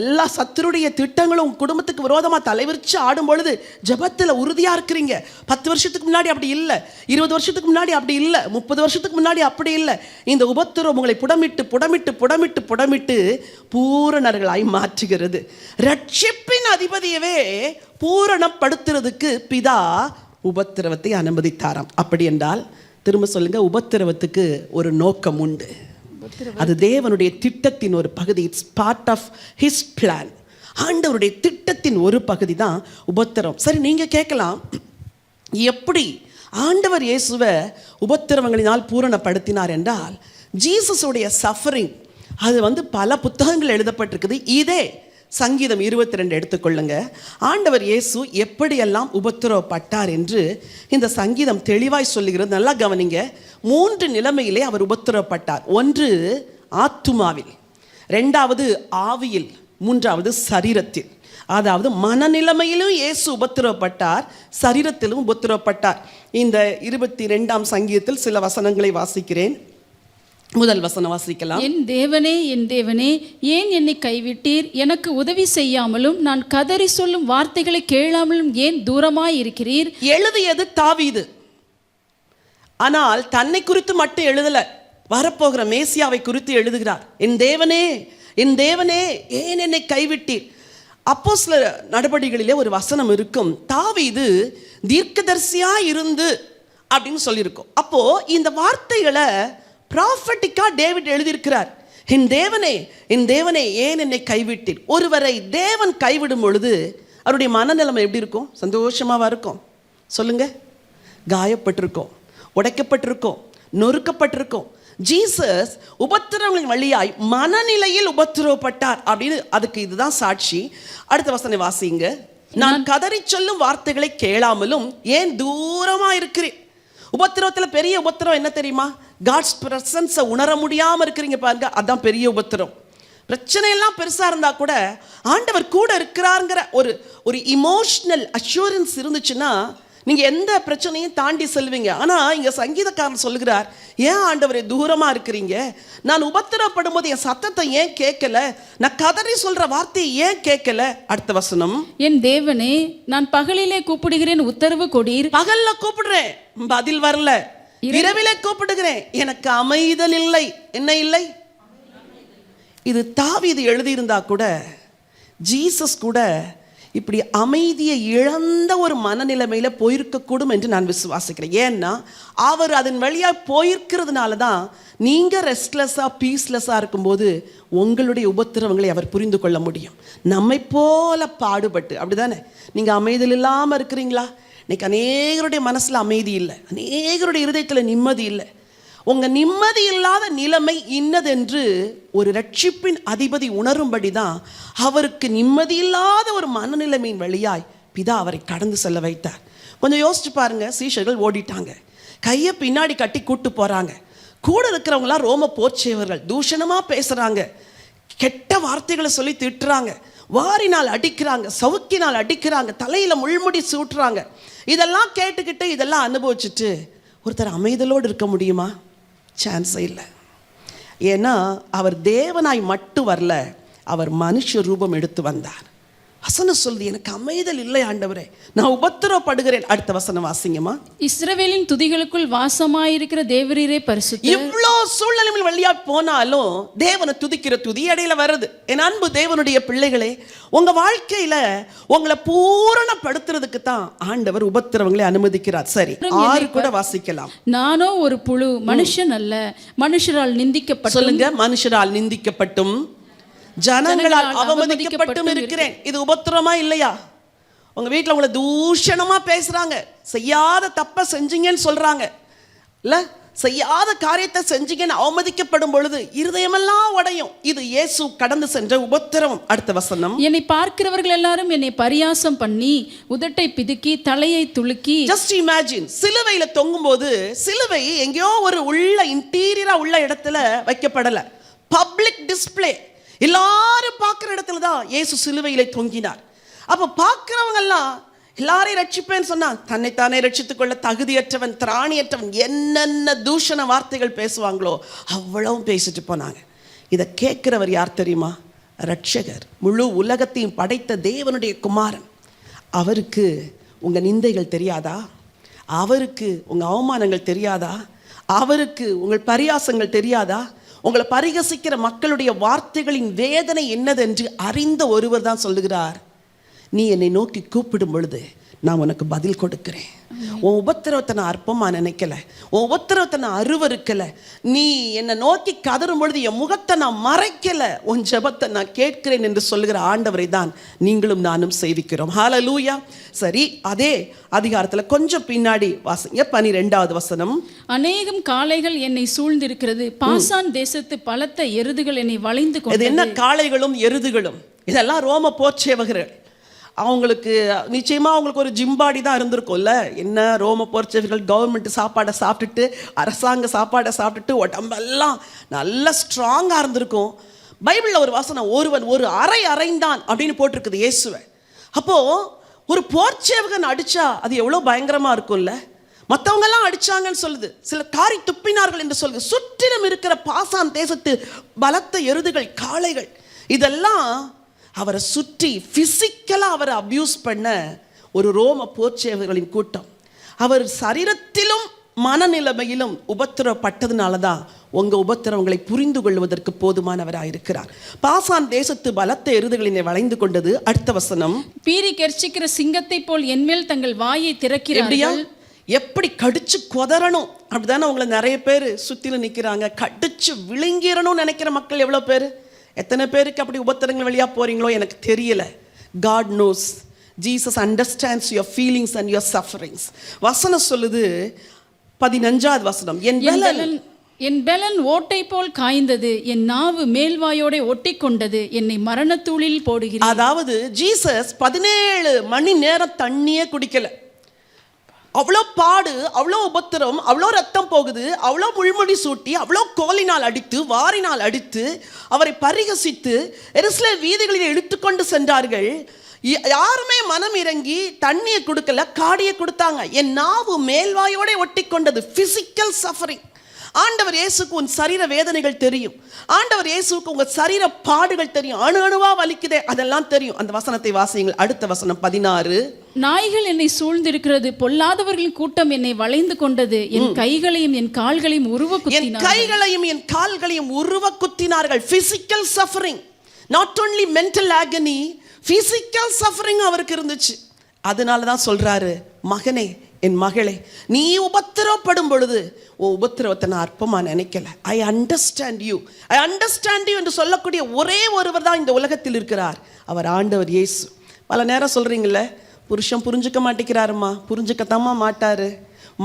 எல்லா சத்துருடைய திட்டங்களும் குடும்பத்துக்கு விரோதமாக தலைவிரிச்சு ஆடும் பொழுது ஜபத்தில் உறுதியாக இருக்கிறீங்க. 10 வருஷத்துக்கு முன்னாடி அப்படி இல்லை, 20 வருஷத்துக்கு முன்னாடி அப்படி இல்லை, 30 வருஷத்துக்கு முன்னாடி அப்படி இல்லை. இந்த உபத்திரவம் உங்களை புடமிட்டு பூரணர்களாய் மாற்றுகிறது. ரட்சிப்பின் அதிபதியவே பூரணப்படுத்துறதுக்கு பிதா உபத்திரவத்தை அனுமதித்தாராம். அப்படி என்றால் திரும்ப சொல்லுங்க, உபத்திரவத்துக்கு ஒரு நோக்கம் உண்டு. அது தேவனுடைய திட்டத்தின் ஒரு பகுதி. It's part of his plan. ஆண்டவருடைய திட்டத்தின் ஒரு பகுதி தான் உபத்திரவம். சரி, நீங்க கேட்கலாம், எப்படி ஆண்டவர் இயேசுவை உபத்திரவங்களினால் பூரணப்படுத்தினார் என்றால், ஜீசஸுடைய சஃபரிங் அது பல புத்தகங்கள் எழுதப்பட்டிருக்குது. இதே சங்கீதம் 22 எடுத்துக்கொள்ளுங்க. ஆண்டவர் இயேசு எப்படியெல்லாம் உபத்திரவப்பட்டார் என்று இந்த சங்கீதம் தெளிவாய் சொல்லுகிறது. நல்லா கவனிங்க. 3 நிலைமையிலே அவர் உபத்திரவப்பட்டார். 1 ஆத்துமாவில், 2வது ஆவியில், 3வது சரீரத்தில். அதாவது மனநிலைமையிலும் இயேசு உபத்திரவப்பட்டார், சரீரத்திலும் உபத்திரவப்பட்டார். இந்த 22ஆம் சங்கீதத்தில் சில வசனங்களை வாசிக்கிறேன். முதல் வசனம் வாசிக்கலாம். என் தேவனே ஏன் என்னை கைவிட்டீர்? எனக்கு உதவி செய்யாமலும் நான் கதறி சொல்லும் வார்த்தைகளை கேளாமலும் ஏன் தூரமாய் இருக்கிறீர்? எழுதியது தாவீது. ஆனால் தன்னை குறித்து மட்டும் எழுதல, வரப்போகிற மேசியாவை குறித்து எழுதுகிறார். என் தேவனே ஏன் என்னை கைவிட்டீர்? அப்போஸ்தலர் நடபடிகளிலே ஒரு வசனம் இருக்கும், தாவீது தீர்க்கதரிசியா இருந்து அப்படின்னு சொல்லியிருக்கோம். அப்போ இந்த வார்த்தைகளை ப்ராஃபட்டிக்கா டேவிட் எழுதியிருக்கிறார். என் தேவனே ஏன் என்னை கைவிட்டீர்? ஒருவரை தேவன் கைவிடும் பொழுது அவருடைய மனநிலைமை எப்படி இருக்கும்? சந்தோஷமாக இருக்கும் சொல்லுங்க? காயப்பட்டிருக்கோம், உடைக்கப்பட்டிருக்கோம், நொறுக்கப்பட்டிருக்கோம். ஜீசஸ் உபத்திரவங்களின் வழியாய் மனநிலையில் உபத்திரவப்பட்டார் அப்படின்னு அதுக்கு இதுதான் சாட்சி. அடுத்த வசனம் வாசிங்க. நான் கதறி சொல்லும் வார்த்தைகளை கேளாமலும் ஏன் தூரமா இருக்கிறேன். உபத்திரவத்துல பெரிய உபத்திரம் என்ன தெரியுமா? காட்ஸ் பிரசன்ஸை உணர முடியாம இருக்கிறீங்க பாருங்க, அதான் பெரிய உபத்திரம். பிரச்சனை எல்லாம் பெருசா இருந்தா கூட ஆண்டவர் கூட இருக்கிறாருங்கிற ஒரு இமோஷனல் அஷூரன்ஸ் இருந்துச்சுன்னா நீங்க எந்த பிரச்சனையும் தாண்டி செல்வீங்க. ஆனா இங்க சங்கீதக்காரன் சொல்லுகிறார், ஏன் ஆண்டவரே தூரமா இருக்கிறீங்க? நான் உபத்திரப்படும் போது என் சத்தத்தை ஏன் கேட்கல? நான் கதறி சொல்ற வார்த்தையை ஏன் கேட்கல? அடுத்த வசனம், என் தேவனே, நான் பகலிலே கூப்பிடுகிறேன், உத்தரவு கொடீர். பகல்ல கூப்பிடுறேன், பதில் வரல. இரவிலே கூப்பிடுகிறேன், எனக்கு அமைதல் இல்லை. என்ன இல்லை? இது தாவீது எழுதியிருந்தா கூட ஜீசஸ் கூட இப்படி அமைதியை இழந்த ஒரு மனநிலைமையில போயிருக்கக்கூடும் என்று நான் விசுவாசிக்கிறேன். ஏன்னா அவர் அதன் வழியாக போயிருக்கிறதுனால தான் நீங்க ரெஸ்ட்லெஸ்ஸா பீஸ்லெஸ்ஸா இருக்கும்போது உங்களுடைய உபத்திரவங்களை அவர் புரிந்து கொள்ள முடியும். நம்மை போல பாடுபட்டு, அப்படிதானே? நீங்க அமைதியில் இல்லாமல் இருக்கிறீங்களா? இன்னைக்கு அநேகருடைய மனசுல அமைதி இல்லை, அநேகருடைய இருதயத்தில் நிம்மதி இல்லை. உங்க நிம்மதி இல்லாத நிலைமை இன்னதென்று ஒரு ரட்சிப்பின் அதிபதி உணரும்படி தான் அவருக்கு நிம்மதி இல்லாத ஒரு மனநிலைமையின் வழியாய் பிதா அவரை கடந்து செல்ல வைத்தார். கொஞ்சம் யோசிச்சு பாருங்க. சீஷர்கள் ஓடிட்டாங்க, கையை பின்னாடி கட்டி கூட்டு போறாங்க. கூட இருக்கிறவங்களாம் ரோம போர்ச்சேவர்கள், தூஷணமா பேசுறாங்க, கெட்ட வார்த்தைகளை சொல்லி திட்டுறாங்க, வாரினால் அடிக்கிறாங்க, சவுக்கினால் அடிக்கிறாங்க, தலையில முள்முடி சூட்டுறாங்க. இதெல்லாம் கேட்டுக்கிட்டு இதெல்லாம் அனுபவிச்சுட்டு ஒருத்தர் அமைதலோடு இருக்க முடியுமா? சான்ஸே இல்லை. ஏன்னா அவர் தேவனாய் மட்டும் வரல, அவர் மனுஷ ரூபம் எடுத்து வந்தார். வசனம் சொல்லுது, எனக்கு அமைதல் இல்லை ஆண்டவரே, நான் உபத்திரவப்படுகிறேன். அடுத்த வசனம் வாசிங்கம்மா. இஸ்ரவேலின் துதிகளுக்குள் வாசமாயிருக்கிற தேவரீரே பரிசுத்தர். இவ்வளோ சூழ்நிலைகள் வழியா போனாலும் தேவனை துதிக்கிற துதி இடையில வருது. என் அன்பு தேவனுடைய பிள்ளைகளே, உங்க வாழ்க்கையில உங்களை பூரணப்படுத்துறதுக்கு தான் ஆண்டவர் உபத்திரவங்களை அனுமதிக்கிறார். சரி, 6 கூட வாசிக்கலாம். நானோ ஒரு புழு, மனுஷன் அல்ல, மனுஷரால் நிந்திக்கப்பட்டு. சொல்லுங்க, மனுஷரால் நிந்திக்கப்பட்டும் ஜனங்களால் அவமதிக்கப்பட்டும் இருக்கிறேன். இது உபத்திரமா இல்லையா? உங்க வீட்டில் உங்களை தூஷணமா பேசுறாங்க, செய்யாத தப்ப செஞ்சீங்கன்னு சொல்றாங்க, இல்ல செய்யாத காரியத்தை செஞ்சீங்கன்னு அவமதிக்கப்படும் பொழுது இருதயமெல்லாம் உடையும். இது இயேசு கடந்து சென்ற உபத்திரவம். அடுத்த வசனம், என்னை பார்க்கிறவர்கள் எல்லாரும் என்னை பரியாசம் பண்ணி உதட்டை பிதுக்கி தலையை துளுக்கி. ஜஸ்ட் இமேஜின், சிலுவையில தொங்கும் போது சிலுவை எங்கேயோ ஒரு உள்ள இன்டீரியரா உள்ள இடத்துல வைக்கப்படல, பப்ளிக் டிஸ்பிளே, எல்லாரும் பார்க்குற இடத்துல தான் இயேசு சிலுவையிலே தொங்கினார். அப்போ பார்க்குறவங்க எல்லாம் எல்லாரையும் ரட்சிப்பேன்னு சொன்னா தன்னைத்தானே ரட்சித்துக் கொள்ள தகுதியற்றவன், திராணியற்றவன், என்னென்ன தூஷண வார்த்தைகள் பேசுவாங்களோ அவ்வளவும் பேசிட்டு போனாங்க. இதை கேட்கிறவர் யார் தெரியுமா? ரட்சகர், முழு உலகத்தையும் படைத்த தேவனுடைய குமாரன். அவருக்கு உங்க நிந்தைகள் தெரியாதா? அவருக்கு உங்க அவமானங்கள் தெரியாதா? அவருக்கு உங்கள் பரியாசங்கள் தெரியாதா? உங்களை பரிகசிக்கிற மக்களுடைய வார்த்தைகளின் வேதனை என்னதென்று அறிந்த ஒருவர் தான் சொல்லுகிறார், நீ என்னை நோக்கி கூப்பிடும் பொழுது நான் உனக்கு பதில் கொடுக்கிறேன். உன் உபத்திரவத்தை நான் அற்பமா நினைக்கல, உன் உபத்திரவத்தை நான் அருவருக்கல. நீ என்னை நோக்கி கதறும் பொழுது என் முகத்தை நான் மறைக்கல, உன் ஜெபத்தை நான் கேட்கிறேன் என்று சொல்லுகிற ஆண்டவரை தான் நீங்களும் நானும் சேவிக்கிறோம். ஹல்லேலூயா. சரி, அதே அதிகாரத்தில் கொஞ்சம் பின்னாடி வாசிங்க, 12வது வசனம். அநேகம் காளைகள் என்னை சூழ்ந்திருக்கிறது, பாசான் தேசத்து பலத்த எருதுகள் என்னை வளைந்து கொண்டது. இது என்ன காளைகளும் எருதுகளும்? இதெல்லாம் ரோம போர்ச்சேவகர்கள். அவங்களுக்கு நிச்சயமா அவங்களுக்கு ஒரு ஜிம்பாடி தான் இருந்திருக்கும்ல. என்ன ரோம போர்ச்சேவர்கள் கவர்மெண்ட் சாப்பாடை சாப்பிட்டுட்டு, அரசாங்க சாப்பாடை சாப்பிட்டுட்டு உடம்பெல்லாம் நல்ல ஸ்ட்ராங்கா இருந்திருக்கும். பைபிள்ல ஒரு வசனம், ஒருவன் ஒரு அறை அறைந்தான் அப்படின்னு போட்டிருக்குது இயேசுவை. அப்போ ஒரு போர்ச்சேவகன் அடிச்சா அது எவ்வளவு பயங்கரமா இருக்கும்ல. மற்றவங்க எல்லாம் அடிச்சாங்கன்னு சொல்லுது, சில காரி துப்பினார்கள் என்று சொல்லுது. சுற்றிலும் இருக்கிற பாசான் தேசத்து பலத்த எருதுகள், காளைகள், இதெல்லாம் அவரை சுற்றி பிசிக்கலா அவரை அபியூஸ் பண்ண ஒரு ரோம போர்ச்சேவர்களின் கூட்டம். அவர் சரீரத்திலும் மனநிலைமையிலும் உபத்திரவப்பட்டதுனால தான் உங்க உபத்திரவங்களை புரிந்து கொள்வதற்கு போதுமானவராக இருக்கிறார். பாசான் தேசத்து பலத்த எருதுகளினை வளைந்து கொண்டது. அடுத்த வசனம், பீறி கெர்ச்சிக்கிற சிங்கத்தை போல் என்மேல் தங்கள் வாயை திறக்கிறார்கள். எப்படி கடிச்சு கொதறணும் அப்படிதானே உங்களை நிறைய பேர் சுத்தில நிக்கிறாங்க. கடிச்சு விழுங்கிடணும்னு நினைக்கிற மக்கள் எவ்வளவு பேர்? எத்தனை பேருக்கு அப்படி உபத்திரங்கள் வழியா போறீங்களோ எனக்கு தெரியல. God knows. Jesus understands your feelings and your sufferings. வசனம் சொல்லுது, 15வது வசனம், என் பலன் என் பெலன் ஓட்டை போல் காய்ந்தது, என் நாவு மேல்வாயோட ஒட்டி கொண்டது, என்னை மரணத்தூளில் போடுகிறேன். அதாவது ஜீசஸ் 17 மணி நேரம் தண்ணியே குடிக்கல. அவ்வளோ பாடு, அவ்வளோ உபத்திரம், அவ்வளோ ரத்தம் போகுது, அவ்வளோ முள்முடி சூட்டி, அவ்வளோ கோலினால் அடித்து வாரினால் அடித்து அவரை பரிகசித்து எருசலேம் வீதிகளில் இழுத்துக்கொண்டு சென்றார்கள். யாருமே மனம் இறங்கி தண்ணியை கொடுக்கல, காடியை கொடுத்தாங்க. என் நாவு மேல்வாயோட ஒட்டி கொண்டது. Physical suffering. ஆண்டவர் இயேசுக்கு உன் சரீர வேதனைகள் தெரியும். ஆண்டவர் இயேசுக்கு உங்க சரீர பாடுகள் தெரியும். அணு அணுவா வலிக்குதே, அதெல்லாம் தெரியும். அந்த வசனத்தை வாசியுங்கள். அடுத்த வசனம் 16. நாய்கள் என்னை சூழ்ந்திருக்கிறது, பொல்லாதவர்களின் கூட்டம் என்னை வளைந்து கொண்டது, என் கைகளையும் என் கால்களையும் உருவ குத்தினார்கள். என் கைகளையும் என் கால்களையும் உருவ குத்தினார்கள். Physical suffering, not only mental ஆகனி, பிசிக்கல் சஃபரிங் அவருக்கு இருந்துச்சு. அதனால தான் சொல்றாரு, மகனே, என் மகளே, நீ உபத்திரவப்படும் பொழுது உபத்திரவத்தை நான் அற்பமா நினைக்கல. I understand you, I understand you என்று சொல்லக்கூடிய ஒரே ஒருவர் தான் இந்த உலகத்தில் இருக்கிறார். அவர் ஆண்டவர் இயேசு. பல நேரம் சொல்றீங்கல்ல, புருஷன் புரிஞ்சுக்க மாட்டேங்கிறாருமா. புரிஞ்சுக்கத்தாமா மாட்டாரு.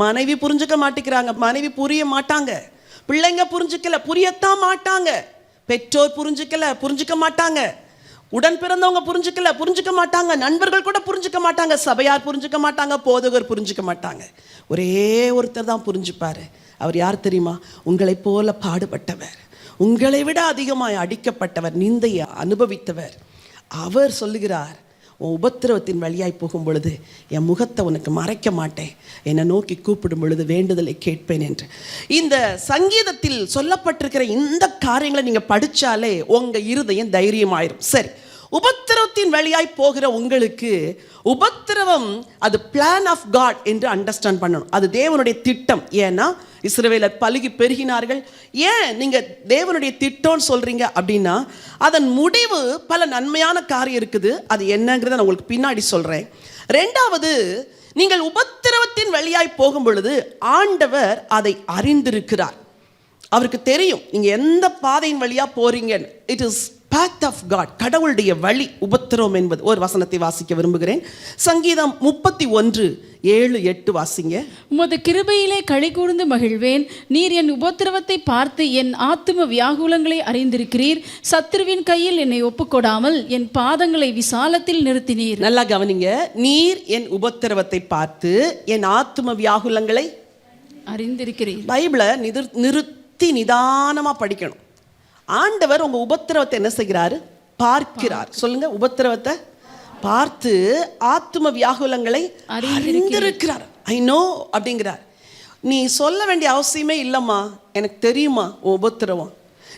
மனைவி புரிஞ்சுக்க மாட்டேங்கிறாங்க, மனைவி புரிய மாட்டாங்க. பிள்ளைங்க புரிஞ்சுக்கல, புரியத்தான் மாட்டாங்க. பெற்றோர் புரிஞ்சுக்க மாட்டாங்க. உடன் பிறந்தவங்க புரிஞ்சுக்க மாட்டாங்க. நண்பர்கள் கூட புரிஞ்சுக்க மாட்டாங்க. சபையார் புரிஞ்சுக்க மாட்டாங்க. போதகர் புரிஞ்சுக்க மாட்டாங்க. ஒரே ஒருத்தர் தான் புரிஞ்சுப்பாரு. அவர் யார் தெரியுமா? உங்களைப் போல பாடுபட்டவர், உங்களை விட அதிகமாய் அடிக்கப்பட்டவர், நிந்தையை அனுபவித்தவர். அவர் சொல்லுகிறார், உன் உபத்திரவத்தின் வழியாய் போகும் பொழுது என் முகத்தை உனக்கு மறைக்க மாட்டேன், என்னை நோக்கி கூப்பிடும் பொழுது வேண்டுதலை கேட்பேன் என்று. இந்த சங்கீதத்தில் சொல்லப்பட்டிருக்கிற இந்த காரியங்களை நீங்கள் படித்தாலே உங்கள் இருதயம் தைரியமாயிரும். சரி, உபத்திரவத்தின் வழியாய் போகிற உங்களுக்கு உபத்திரவம் அது பிளான் ஆஃப் காட் என்று அண்டர்ஸ்டாண்ட் பண்ணணும். அது தேவனுடைய திட்டம். ஏன்னா இஸ்ரவேலர் பலுகி பெருகினார்கள். ஏன் நீங்க தேவனுடைய திட்டம்னு சொல்றீங்க அப்படின்னா அதன் முடிவு பல நன்மையான காரியம் இருக்குது. அது என்னங்கிறத நான் உங்களுக்கு பின்னாடி சொல்றேன். ரெண்டாவது, நீங்கள் உபத்திரவத்தின் வழியாய் போகும் பொழுது ஆண்டவர் அதை அறிந்திருக்கிறார். அவருக்கு தெரியும் நீங்க எந்த பாதையின் வழியா போறீங்கன்னு. It is path of God, கடவுளுடைய வழி உபத்திரவம் என்பது. ஒரு வசனத்தை வாசிக்க விரும்புகிறேன். சங்கீதம் 31:7-8 வாசிங்க. உமது கிருபையிலே களி கூர்ந்து மகிழ்வேன். நீர் என் உபத்திரவத்தை பார்த்து என் ஆத்தும வியாகுலங்களை அறிந்திருக்கிறீர். சத்துருவின் கையில் என்னை ஒப்புக்கொடாமல் என் பாதங்களை விசாலத்தில் நிறுத்தினீர். நல்லா கவனிங்க. நீர் என் உபத்திரவத்தை பார்த்து என் ஆத்தும வியாகுலங்களை அறிந்திருக்கிறீர். பைபிளை நிறுத்தி நிதானமா படிக்கணும். ஆண்டவர் உங்க உபத்திரவத்தை என்ன செய்கிறாரு? பார்க்கிறார். சொல்லுங்க, உபத்திரவத்தை பார்த்து ஆத்தும வியாகுலங்களை அறிந்திருக்கிறார். ஐ நோ அப்படிங்கிறார். நீ சொல்ல வேண்டிய அவசியமே இல்லைம்மா, எனக்கு தெரியுமா உபத்திரவம்.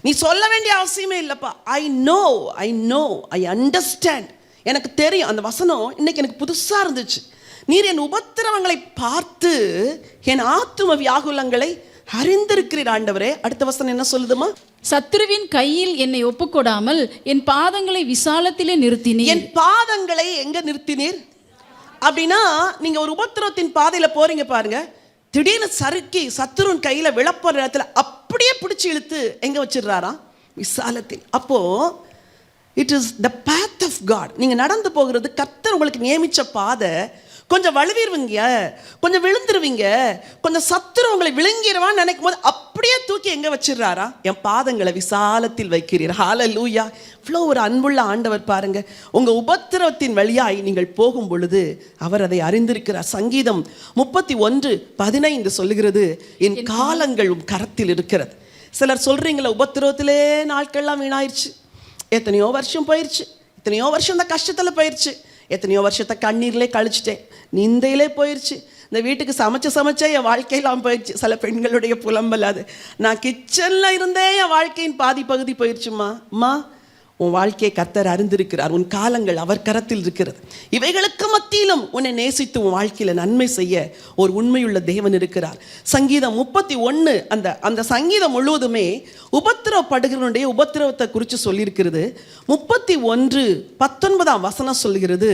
நீ சொல்ல வேண்டிய அவசியமே இல்லைப்பா. ஐ நோ, ஐ அண்டர்ஸ்டாண்ட், எனக்கு தெரியும். அந்த வசனம் இன்னைக்கு எனக்கு புதுசாக இருந்துச்சு. நீர் என் உபத்திரவங்களை பார்த்து என் ஆத்தும வியாகுலங்களை அறிந்திருக்கிறீர் ஆண்டவரே. அடுத்த வசனம் என்ன சொல்லுதுமா? சத்துருவின் கையில் என்னை ஒப்புக்கொடாமல் என் பாதங்களை விசாலத்திலே நிறுத்தினீர். என் பாதங்களை எங்க நிறுத்தினீர் அப்படின்னா, நீங்க ஒரு உபத்திரவத்தின் பாதையில போறீங்க பாருங்க, திடீர்னு சறுக்கி சத்துருவின் கையில விழப்போற இடத்துல அப்படியே பிடிச்சி இழுத்து எங்க வச்சிடுறாரா? விசாலத்தில். அப்போ it is the path of God. நீங்க நடந்து போகிறது கர்த்தர் உங்களுக்கு நியமிச்ச பாதை. கொஞ்சம் வழுவிடுவீங்க, கொஞ்சம் விழுந்துருவீங்க, கொஞ்சம் சத்துரு உங்களை விழுங்கிடுவான்னு நினைக்கும் போது அப்படியே தூக்கி எங்க வச்சிடுறாரா? என் பாதங்களை விசாலத்தில் வைக்கிறீர். ஹல்லேலூயா. இவ்வளோ ஒரு அன்புள்ள ஆண்டவர் பாருங்க. உங்க உபத்திரவத்தின் வழியாய் நீங்கள் போகும் பொழுது அவர் அதை அறிந்திருக்கிறார். சங்கீதம் 31:15 சொல்லுகிறது, என் காலங்கள் கரத்தில் இருக்கிறது. சிலர் சொல்றீங்களா, உபத்திரவத்திலே நாட்கள்லாம் வீணாயிருச்சு, எத்தனையோ வருஷம் போயிடுச்சு, எத்தனையோ வருஷம் இந்த கஷ்டத்தில் போயிடுச்சு, எத்தனையோ வருஷத்தை கண்ணீர்லே கழிச்சிட்டேன், நிந்தையிலே போயிடுச்சு, இந்த வீட்டுக்கு சமைச்சே என் வாழ்க்கையெல்லாம் போயிடுச்சு. சில பெண்களுடைய புலம்பல் அது. நான் கிச்சனில் இருந்தே என் வாழ்க்கையின் பாதி பகுதி போயிடுச்சுமா. அம்மா, உன் வாழ்க்கையை கர்த்தர் அறிந்திருக்கிறார். உன் காலங்கள் அவர் கரத்தில் இருக்கிறது. இவைகளுக்கு மத்தியிலும் உன்னை நேசித்து உன் வாழ்க்கையில் நன்மை செய்ய ஒரு உண்மையுள்ள தேவன் இருக்கிறார். சங்கீதம் 31 அந்த சங்கீதம் முழுவதுமே உபத்திரவப்படுகிறவனுடைய உபத்திரவத்தை குறித்து சொல்லியிருக்கிறது. 31:19 வசனம் சொல்லுகிறது,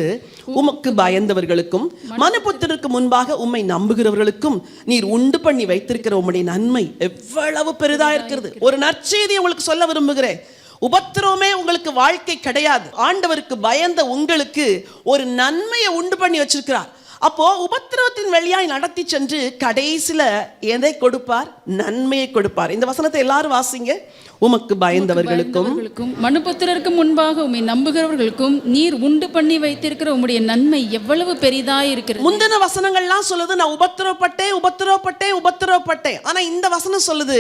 உமக்கு பயந்தவர்களுக்கும் மனுபுத்திரருக்கு முன்பாக உம்மை நம்புகிறவர்களுக்கும் நீர் உண்டு பண்ணி வைத்திருக்கிற உம்முடைய நன்மை எவ்வளவு பெரிதா இருக்கிறது. ஒரு நற்செய்தி உங்களுக்கு சொல்ல விரும்புகிறேன். உபத்திரவமே உங்களுக்கு வாழ்க்கை கிடையாது. ஆண்டவருக்கு பயந்த உங்களுக்கு ஒரு நன்மையை உண்டு பண்ணி வச்சிருக்கிறார். அப்போ உபத்திரவத்தின் வழியாய் நடத்தி சென்று கடைசியில எதை கொடுப்பார்? நன்மையை கொடுப்பார். இந்த வசனத்தை எல்லாரும் வாசிங்க. உமக்கு பயந்தவர்களுக்கும் மனுபுத்திரருக்கு முன்பாக உம்மை நம்புகிறவர்களுக்கும் நீர் உண்டு பண்ணி வைத்திருக்கிற உம்முடைய நன்மை எவ்வளவு பெரிதாய் இருக்கிறது. முந்தின வசனங்கள்லாம் சொல்லுது நான் உபத்திரவப்பட்டேன். ஆனா இந்த வசனம் சொல்லுது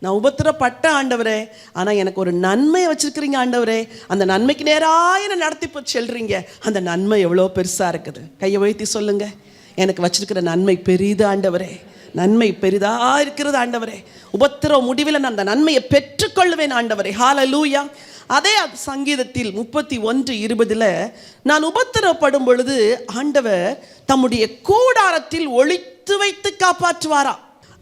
நான் உபத்திரப்பட்ட ஆண்டவரே, ஆனா எனக்கு ஒரு நன்மையை வச்சிருக்கிறீங்க ஆண்டவரே. அந்த நன்மைக்கு நேராக என்ன நடத்தி போய் செல்றீங்க. அந்த நன்மை எவ்வளோ பெருசா இருக்குது. கையை உயர்த்தி சொல்லுங்க, எனக்கு வச்சிருக்கிற நன்மை பெரிது ஆண்டவரே, நன்மை பெரிதா இருக்கிறது ஆண்டவரே. உபத்திரவ முடிவில் நான் அந்த நன்மையை பெற்றுக்கொள்வேன் ஆண்டவரே. ஹல்லேலூயா. அதே சங்கீதத்தில் 31:20 நான் உபத்திரவப்படும் பொழுது ஆண்டவர் தம்முடைய கூடாரத்தில் ஒளித்து வைத்து காப்பாற்றுவாரா.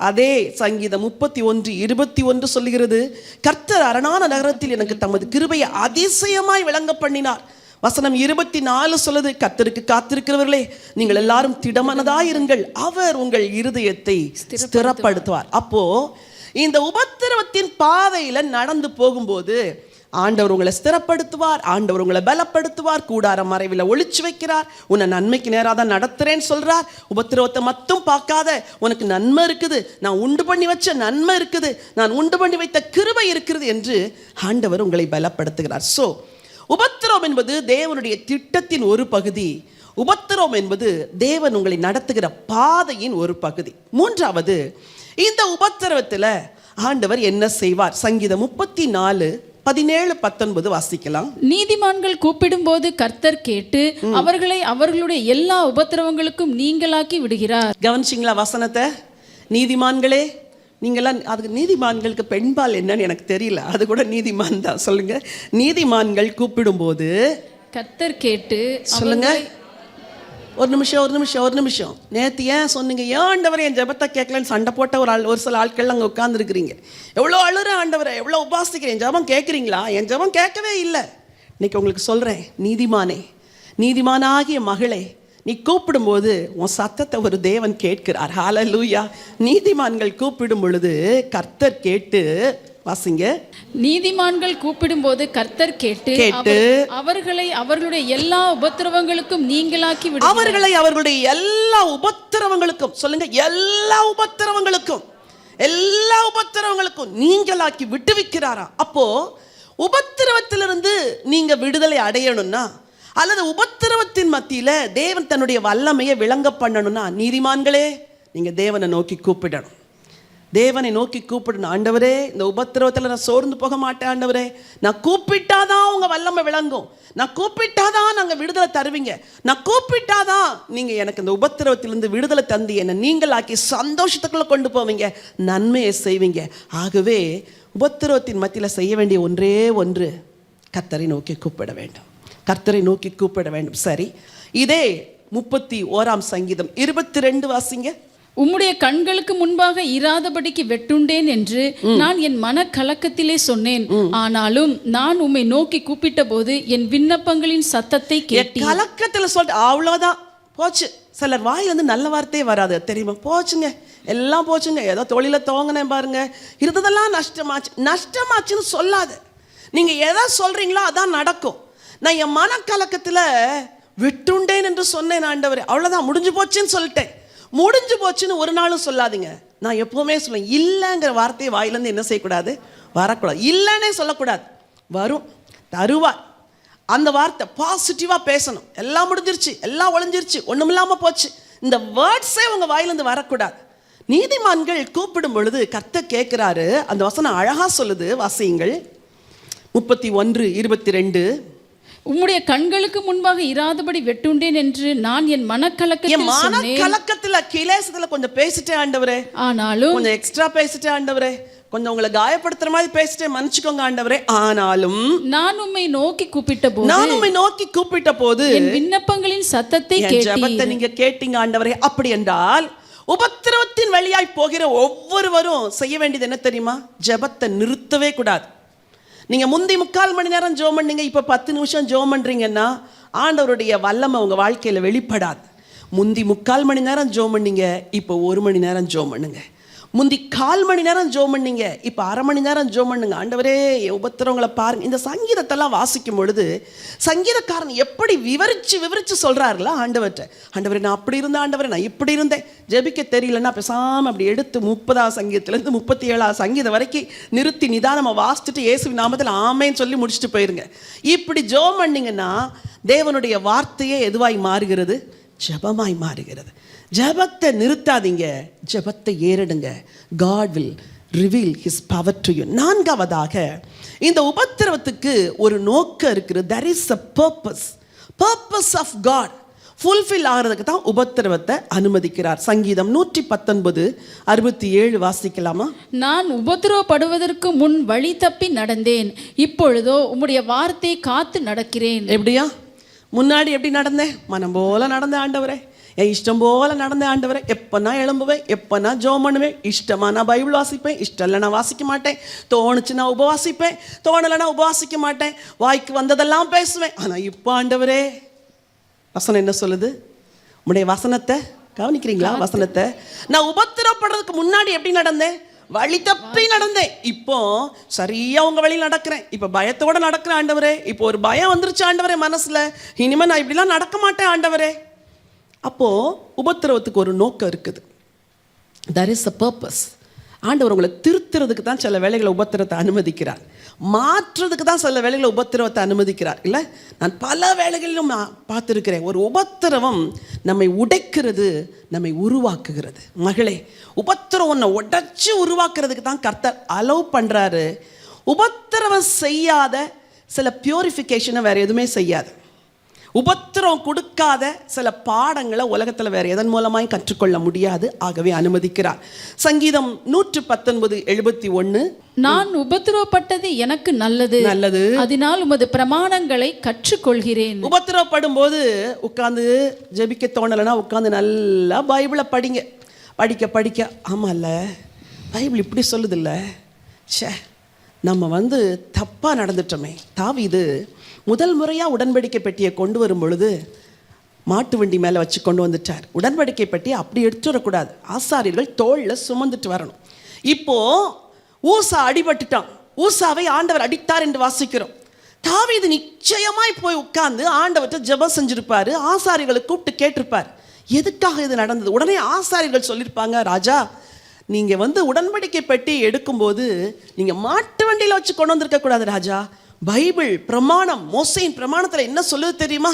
அதே சங்கீதம் 31:21 சொல்லுகிறது, கர்த்தர் அரணான நகரத்தில் எனக்கு தமது கிருபையை அதிசயமாய் விளங்க பண்ணினார். வசனம் 24 சொல்லுது, கர்த்தருக்கு காத்திருக்கிறவர்களே நீங்கள் எல்லாரும் திடமனதாயிருங்கள், அவர் உங்கள் இருதயத்தை ஸ்திரப்படுத்துவார். அப்போ இந்த உபத்திரவத்தின் பாதையில நடந்து போகும்போது ஆண்டவர் உங்களை ஸ்திரப்படுத்துவார், ஆண்டவர் உங்களை பலப்படுத்துவார், கூடார மறைவில் ஒளிச்சு வைக்கிறார், உன்னை நன்மைக்கு நேராக தான் நடத்துறேன்னு சொல்றார். உபத்திரவத்தை மட்டும் பார்க்காத, உனக்கு நன்மை இருக்குது, நான் உண்டு பண்ணி வச்ச நன்மை இருக்குது, நான் உண்டு பண்ணி வைத்த கிருபை இருக்கிறது என்று ஆண்டவர் உங்களை பலப்படுத்துகிறார். ஸோ உபத்திரவம் என்பது தேவனுடைய திட்டத்தின் ஒரு பகுதி. உபத்திரவம் என்பது தேவன் உங்களை நடத்துகிற பாதையின் ஒரு பகுதி. மூன்றாவது, இந்த உபத்திரவத்தில் ஆண்டவர் என்ன செய்வார்? சங்கீதம் 34:17-19 வாசிக்கலாம். நீதிமான்கள் கூப்பிடும்போது கர்த்தர் கேட்டு அவர்களை அவர்களுடைய எல்லா உபத்திரவங்களுக்கும் நீங்களாக்கி விடுகிறார். கவனிச்சிங்களா வசனத்தை? நீதிமான்களே, நீங்களாம் அதுக்கு நீதிமான்களுக்கு பெண்பால் என்னன்னு எனக்கு தெரியல, அது கூட நீதிமான் தான். சொல்லுங்க, நீதிமான்கள் கூப்பிடும்போது கர்த்தர் கேட்டு சொல்லுங்க. ஒரு நிமிஷம். நேற்று ஏன் சொன்னீங்க, ஏன் ஆண்டவரை என் ஜெபத்தை கேட்கலன்னு சண்டை போட்ட ஒரு சில ஆட்கள் அங்கே உட்காந்துருக்கிறீங்க. எவ்வளோ அழுற ஆண்டவரை, எவ்வளோ உபாசிக்கிறேன், என் ஜெபம் கேட்குறீங்களா? என் ஜெபம் கேட்கவே இல்லை. இன்னைக்கு உங்களுக்கு சொல்கிறேன், நீதிமானே, நீதிமானாகிய மகளே, நீ கூப்பிடும்போது உன் சத்தத்தை ஒரு தேவன் கேட்கிறார். ஹல்லேலூயா. நீதிமான்கள் கூப்பிடும் பொழுது கர்த்தர் கேட்டு, வாசிங்க, நீதிமான்கள் கூப்பிடும்போது கர்த்தர் கேட்டு அவர்களை அவர்களுடைய எல்லா உபத்திரவங்களுக்கும் நீங்களாக்கி விடு. அவர்களை அவர்களுடைய எல்லா உபத்திரவங்களுக்கும், சொல்லுங்க, எல்லா உபத்திரவங்களுக்கும் நீங்களாக்கி விட்டுவிக்கிறாரா. அப்போ உபத்திரவத்திலிருந்து நீங்க விடுதலை அடையணும்னா, அல்லது உபத்திரவத்தின் மத்தியில தேவன் தன்னுடைய வல்லமையை விளங்க பண்ணணும்னா, நீதிமான்களே நீங்க தேவனை நோக்கி கூப்பிடணும். தேவனை நோக்கி கூப்பிடணும். ஆண்டவரே, இந்த உபத்திரவத்தில் நான் சோர்ந்து போக மாட்டேன் ஆண்டவரே, நான் கூப்பிட்டாதான் உங்க வல்லமை விளங்கும், நான் கூப்பிட்டாதான் நாங்கள் விடுதலை தருவீங்க, நான் கூப்பிட்டாதான் நீங்க எனக்கு இந்த உபத்திரவத்திலிருந்து விடுதலை தந்து என்னை நீங்களாக்கி சந்தோஷத்துக்குள்ள கொண்டு போவீங்க, நன்மையை செய்வீங்க. ஆகவே உபத்திரவத்தின் மத்தியில் செய்ய வேண்டிய ஒன்றே ஒன்று, கர்த்தரை நோக்கி கூப்பிட வேண்டும், கர்த்தரை நோக்கி கூப்பிட வேண்டும். சரி, இதே 31 சங்கீதம் 22 வாசிங்க. உம்முடைய கண்களுக்கு முன்பாக இராதபடிக்கு வெட்டுண்டேன் என்று நான் என் மன கலக்கத்திலே சொன்னேன், ஆனாலும் நான் உம்மை நோக்கி கூப்பிட்ட போது என் விண்ணப்பங்களின் சத்தத்தை கேட்டீர். கலக்கத்தில் சொல்லிட்டு அவ்வளோதான் போச்சு. சிலர் வாயிலிருந்து நல்ல வார்த்தையே வராது தெரியுமா? போச்சுங்க, எல்லாம் போச்சுங்க, ஏதோ தொழில துவங்கினேன் பாருங்க, இருந்ததெல்லாம் நஷ்டமாச்சுன்னு சொல்லாது. நீங்க எதை சொல்றீங்களோ அதான் நடக்கும். நான் என் மனக்கலக்கத்தில் விட்டுண்டேன் என்று சொன்னேன் ஆண்டவரே, அவ்வளோதான், முடிஞ்சு போச்சுன்னு சொல்லிட்டேன். முடிஞ்சு போச்சுன்னு ஒரு நாளும் சொல்லாதீங்க. நான் எப்பவுமே சொல்லுவேன், இல்லைங்கிற வார்த்தையை வாயிலேருந்து என்ன செய்யக்கூடாது? வரக்கூடாது. இல்லைன்னே சொல்லக்கூடாது, வரும், தருவார். அந்த வார்த்தை பாசிட்டிவாக பேசணும். எல்லாம் முடிஞ்சிருச்சு, எல்லாம் ஒளிஞ்சிருச்சு, ஒன்றும் இல்லாமல் போச்சு, இந்த வேர்ட்ஸே உங்கள் வாயிலேருந்து வரக்கூடாது. நீதிமான்கள் கூப்பிடும் பொழுது கர்த்தர் கேட்குறாரு. அந்த வசனம் அழகாக சொல்லுது, வாசியுங்கள். 31:22 உம்முடைய கண்களுக்கு முன்பாக இராதபடி வெட்டுண்டேன் என்று நான் என் மனக்கலக்கத்துல கிலேசத்துல கொஞ்சம் பேசிட்டேன் ஆண்டவரே, ஆனாலும் கொஞ்சம் எக்ஸ்ட்ரா பேசிட்டேன் ஆண்டவரே, கொஞ்சம் உங்களை காயப்படுத்துற மாதிரி பேசிட்டேன், மன்னிச்சுக்கோங்க ஆண்டவரே, ஆனாலும் நான் உம்மை நோக்கி கூப்பிட்ட போது என் விண்ணப்பங்களின் சத்தத்தை ஜெபத்தை நீங்க கேட்டீங்க ஆண்டவரே. அப்படி என்றால் உபத்திரவத்தின் வழியாய் போகிற ஒவ்வொருவரும் செய்ய வேண்டியது என்ன தெரியுமா? ஜெபத்தை நிறுத்தவே கூடாது. நீங்கள் முந்தி 3/4 மணி நேரம் ஜெபம் பண்ணீங்க, இப்போ 10 நிமிஷம் ஜெபம் பண்ணுறீங்கன்னா ஆண்டவருடைய வல்லமை உங்கள் வாழ்க்கையில் வெளிப்படாது. முந்தி 3/4 மணி நேரம் ஜெபம் பண்ணீங்க, இப்போ 1 மணி நேரம் ஜெபம் பண்ணுங்க. முந்தி 1/4 மணி நேரம் ஜெபம் பண்ணீங்க, இப்போ 1/2 மணி நேரம் ஜெபம் பண்ணுங்க. ஆண்டவரே என் உபத்திரவங்களை பாருங்க. இந்த சங்கீதத்தெல்லாம் வாசிக்கும் பொழுது சங்கீதக்காரன் எப்படி விவரிச்சு சொல்றாருல ஆண்டவர்கிட்ட, ஆண்டவரே நான் அப்படி இருந்தேன், ஆண்டவரே நான் இப்படி இருந்தேன். ஜெபிக்க தெரியலன்னா பேசாமல் அப்படி எடுத்து 30ஆம் சங்கீதத்துலேருந்து 37ஆம் சங்கீதம் வரைக்கும் நிறுத்தி நிதானமாக வாசிச்சுட்டு இயேசுவின் நாமத்தில் ஆமேன்னு சொல்லி முடிச்சுட்டு போயிருங்க. இப்படி ஜெபம் பண்ணீங்கன்னா தேவனுடைய வார்த்தையே எதுவாய் மாறுகிறது? ஜெபமாய் மாறுகிறது. ஜெபத்தை நிறுத்தாதீங்க, ஜெபத்தை ஏறிடுங்க. God will reveal his power to you. 4வதாக இந்த உபத்திரவத்துக்கு ஒரு நோக்கம் இருக்குது. There is a purpose of God. Fulfil ஆகிறதுக்கு தான் உபத்திரவத்தை அனுமதிக்கிறார். சங்கீதம் 119:67 வாசிக்கலாமா? நான் உபத்திரவப்படுவதற்கு முன் வழி தப்பி நடந்தேன், இப்பொழுதோ உம்முடைய வார்த்தை காத்து நடக்கிறேன். எப்படியா? முன்னாடி எப்படி நடந்தேன்? மனம் போல நடந்தேன் ஆண்டவரே, என் இஷ்டம் போல நடந்தேன் ஆண்டவரே. எப்போ நான் எழும்புவேன், எப்போ நான் ஜெபம் பண்ணுவேன், இஷ்டமா நான் பைபிள் வாசிப்பேன், இஷ்டம் இல்லை நான் வாசிக்க மாட்டேன், தோணுச்சு நான் உபவாசிப்பேன், தோணலைன்னா உபவாசிக்க மாட்டேன், வாய்க்கு வந்ததெல்லாம் பேசுவேன். ஆனால் இப்போ ஆண்டவரே, வசனம் என்ன சொல்லுது? உம்முடைய வசனத்தை கவனிக்கிறீங்களா? வசனத்தை நான் உபத்திரப்படுறதுக்கு முன்னாடி எப்படி நடந்தேன்? வழி தப்பி நடந்தேன். இப்போ சரியா உங்க வழியில் நடக்கிறேன். இப்போ பயத்தோட நடக்கிறேன் ஆண்டவரே. இப்போ ஒரு பயம் வந்துருச்சு ஆண்டவரே மனசுல, இனிமே நான் இப்படிலாம் நடக்க மாட்டேன் ஆண்டவரே. அப்போ உபத்திரவத்துக்கு ஒரு நோக்கம் இருக்குது. there is a purpose. ஆண்டவர் உங்களை திருத்துறதுக்கு தான் சில வேளைகளை உபத்திரத்தை அனுமதிக்கிறார், மாற்றுறதுக்கு தான் சில வேளைகளை உபத்திரவத்தை அனுமதிக்கிறார். இல்லை, நான் பல வேளைகளிலும் பார்த்துருக்கிறேன். ஒரு உபத்திரவம் நம்மை உடைக்கிறது, நம்மை உருவாக்குகிறது. மகளே, உபத்திரம் உன்னை உடைச்சு உருவாக்குறதுக்கு தான் கர்த்தர் அலோவ் பண்ணுறாரு. உபத்திரவம் செய்யாத சில பியூரிஃபிகேஷனை வேறு எதுவுமே செய்யாது. உபத்திரம் கொடுக்காத சில பாடங்களை உலகத்தில் வேறு எதன் மூலமாய் கற்றுக்கொள்ள முடியாது. ஆகவே அனுமதிக்கிறார். சங்கீதம் 119:71 நான் உபத்திரவப்பட்டது எனக்கு நல்லது, அதனால் உமது பிரமாணங்களை கற்றுக்கொள்கிறேன். உபத்திரவப்படும் போது உட்காந்து ஜெபிக்க தோணலைன்னா உட்காந்து நல்லா பைபிளை படிங்க. படிக்க ஆமாம்ல பைபிள் இப்படி சொல்லுதில்ல, ச்சே நம்ம தப்பாக நடந்துட்டோமே. தாவீது முதல் முறையாக உடன்படிக்கை பெட்டியை கொண்டு வரும் பொழுது மாட்டு வண்டி மேலே வச்சு கொண்டு வந்துட்டார். உடன்படிக்கை பெட்டியை அப்படி எடுத்து வரக்கூடாது, ஆசாரியர்கள் தோளில் சுமந்துட்டு வரணும். இப்போது ஊசா அடிபட்டுட்டான், ஊசாவை ஆண்டவர் அடித்தார் என்று வாசிக்கிறோம். தாவீது நிச்சயமாய் போய் உட்கார்ந்து ஆண்டவர்கிட்ட ஜெபம் செஞ்சிருப்பார், ஆசாரியர்களை கூப்பிட்டு கேட்டிருப்பார் எதுக்காக இது நடந்தது. உடனே ஆசாரியர்கள் சொல்லியிருப்பாங்க, ராஜா நீங்கள் உடன்படிக்கை பெட்டி எடுக்கும்போது நீங்கள் மாட்டு வண்டியில் வச்சு கொண்டு வந்திருக்கக்கூடாது ராஜா. பைபிள் பிரமாணம், மோசேயின் பிரமாணத்தில் என்ன சொல்லுது தெரியுமா?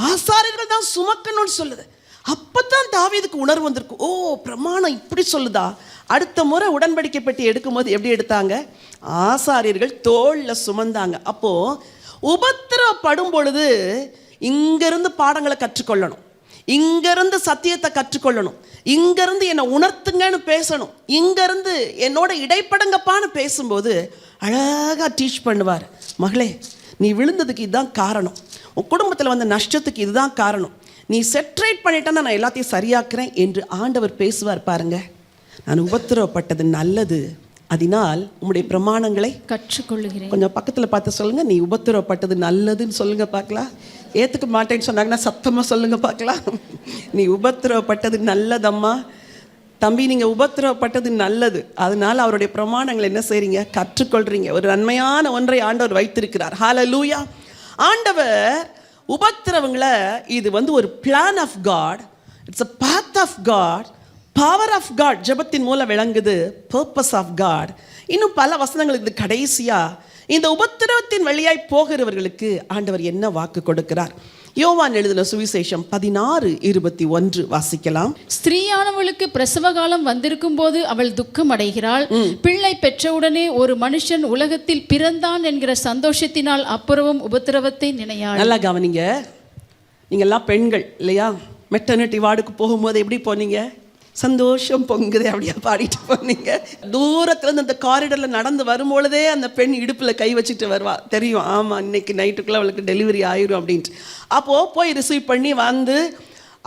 ஆசாரியர்கள் தான் சுமக்கணும்னு சொல்லுது. அப்போ தான் தாவீதுக்கு உணர்வு வந்திருக்கு, ஓ பிரமாணம் இப்படி சொல்லுதா. அடுத்த முறை உடன்படிக்கை பெட்டி எடுக்கும்போது எப்படி எடுத்தாங்க? ஆசாரியர்கள் தோளில் சுமந்தாங்க. அப்போது உபத்திரவப்படும் பொழுது இங்கிருந்து பாடங்களை கற்றுக்கொள்ளணும், இங்கிருந்து சத்தியத்தை கற்றுக்கொள்ளணும், இங்கிருந்து என்னை உணர்த்துங்கன்னு பேசணும், இங்கிருந்து என்னோட இடைப்படுங்கப்பான்னு பேசும்போது அழகாக டீச் பண்ணுவார். மகளே, நீ விழுந்ததுக்கு இதுதான் காரணம், உன் குடும்பத்தில் வந்த நஷ்டத்துக்கு இதுதான் காரணம், நீ செட்ரேட் பண்ணிட்டேன்னா நான் எல்லாத்தையும் சரியாக்குறேன் என்று ஆண்டவர் பேசுவார். பாருங்க, நான் உபத்திரவப்பட்டது நல்லது, அதனால் உம்முடைய பிரமாணங்களை கற்றுக்கொள்ளுகிறேன். கொஞ்சம் பக்கத்தில் பார்த்து சொல்லுங்க, நீ உபத்திரவப்பட்டது நல்லதுன்னு சொல்லுங்க பார்க்கலாம். ஏற்றுக்க மாட்டேன்னு சொன்னாங்கன்னா சத்தமாக சொல்லுங்க பார்க்கலாம். நீ உபத்திரவப்பட்டது நல்லதம்மா. தம்பி, நீங்கள் உபத்திரவப்பட்டது நல்லது, அதனால் அவருடைய பிரமாணங்களை என்ன செய்கிறீங்க? கற்றுக்கொள்கிறீங்க. ஒரு நன்மையான ஒன்றை ஆண்டவர் வைத்திருக்கிறார். ஹல்லேலூயா. ஆண்டவர் உபத்திரவங்களை இது ஒரு plan of God, it's a path of God, power of God ஜெபத்தின் மூலம் விளங்குது, பர்பஸ் ஆஃப் காட். இன்னும் பல வசனங்களுக்கு இது கடைசியாக இந்த உபத்திரவத்தின் வழியாய் போகிறவர்களுக்கு ஆண்டவர் என்ன வாக்கு கொடுக்கிறார்? யோவான் எழுதின சுவிசேஷம் 16:21 வாசிக்கலாம். ஸ்திரீயானவளுக்கு பிரசவ காலம் வந்திருக்கும் போது அவள் துக்கம் அடைகிறாள். பிள்ளை பெற்றவுடனே ஒரு மனுஷன் உலகத்தில் பிறந்தான் என்கிற சந்தோஷத்தினால் அப்புறவும் உபத்திரவத்தை நினையாள். நல்லா கவனிங்க, நீங்கள்லாம் பெண்கள் இல்லையா? மெட்டர்னிட்டி வார்டுக்கு போகும்போது எப்படி போனீங்க? சந்தோஷம் பொங்குதே அப்படியே பாடிட்டு போனீங்க. தூரத்துலேருந்து அந்த காரிடரில் நடந்து வரும்பொழுதே அந்த பெண் இடுப்பில் கை வச்சுட்டு வருவா, தெரியும், ஆமாம் இன்னைக்கு நைட்டுக்குள்ளே அவளுக்கு டெலிவரி ஆயிரும் அப்படின்ட்டு. அப்போது போய் ரிசீவ் பண்ணி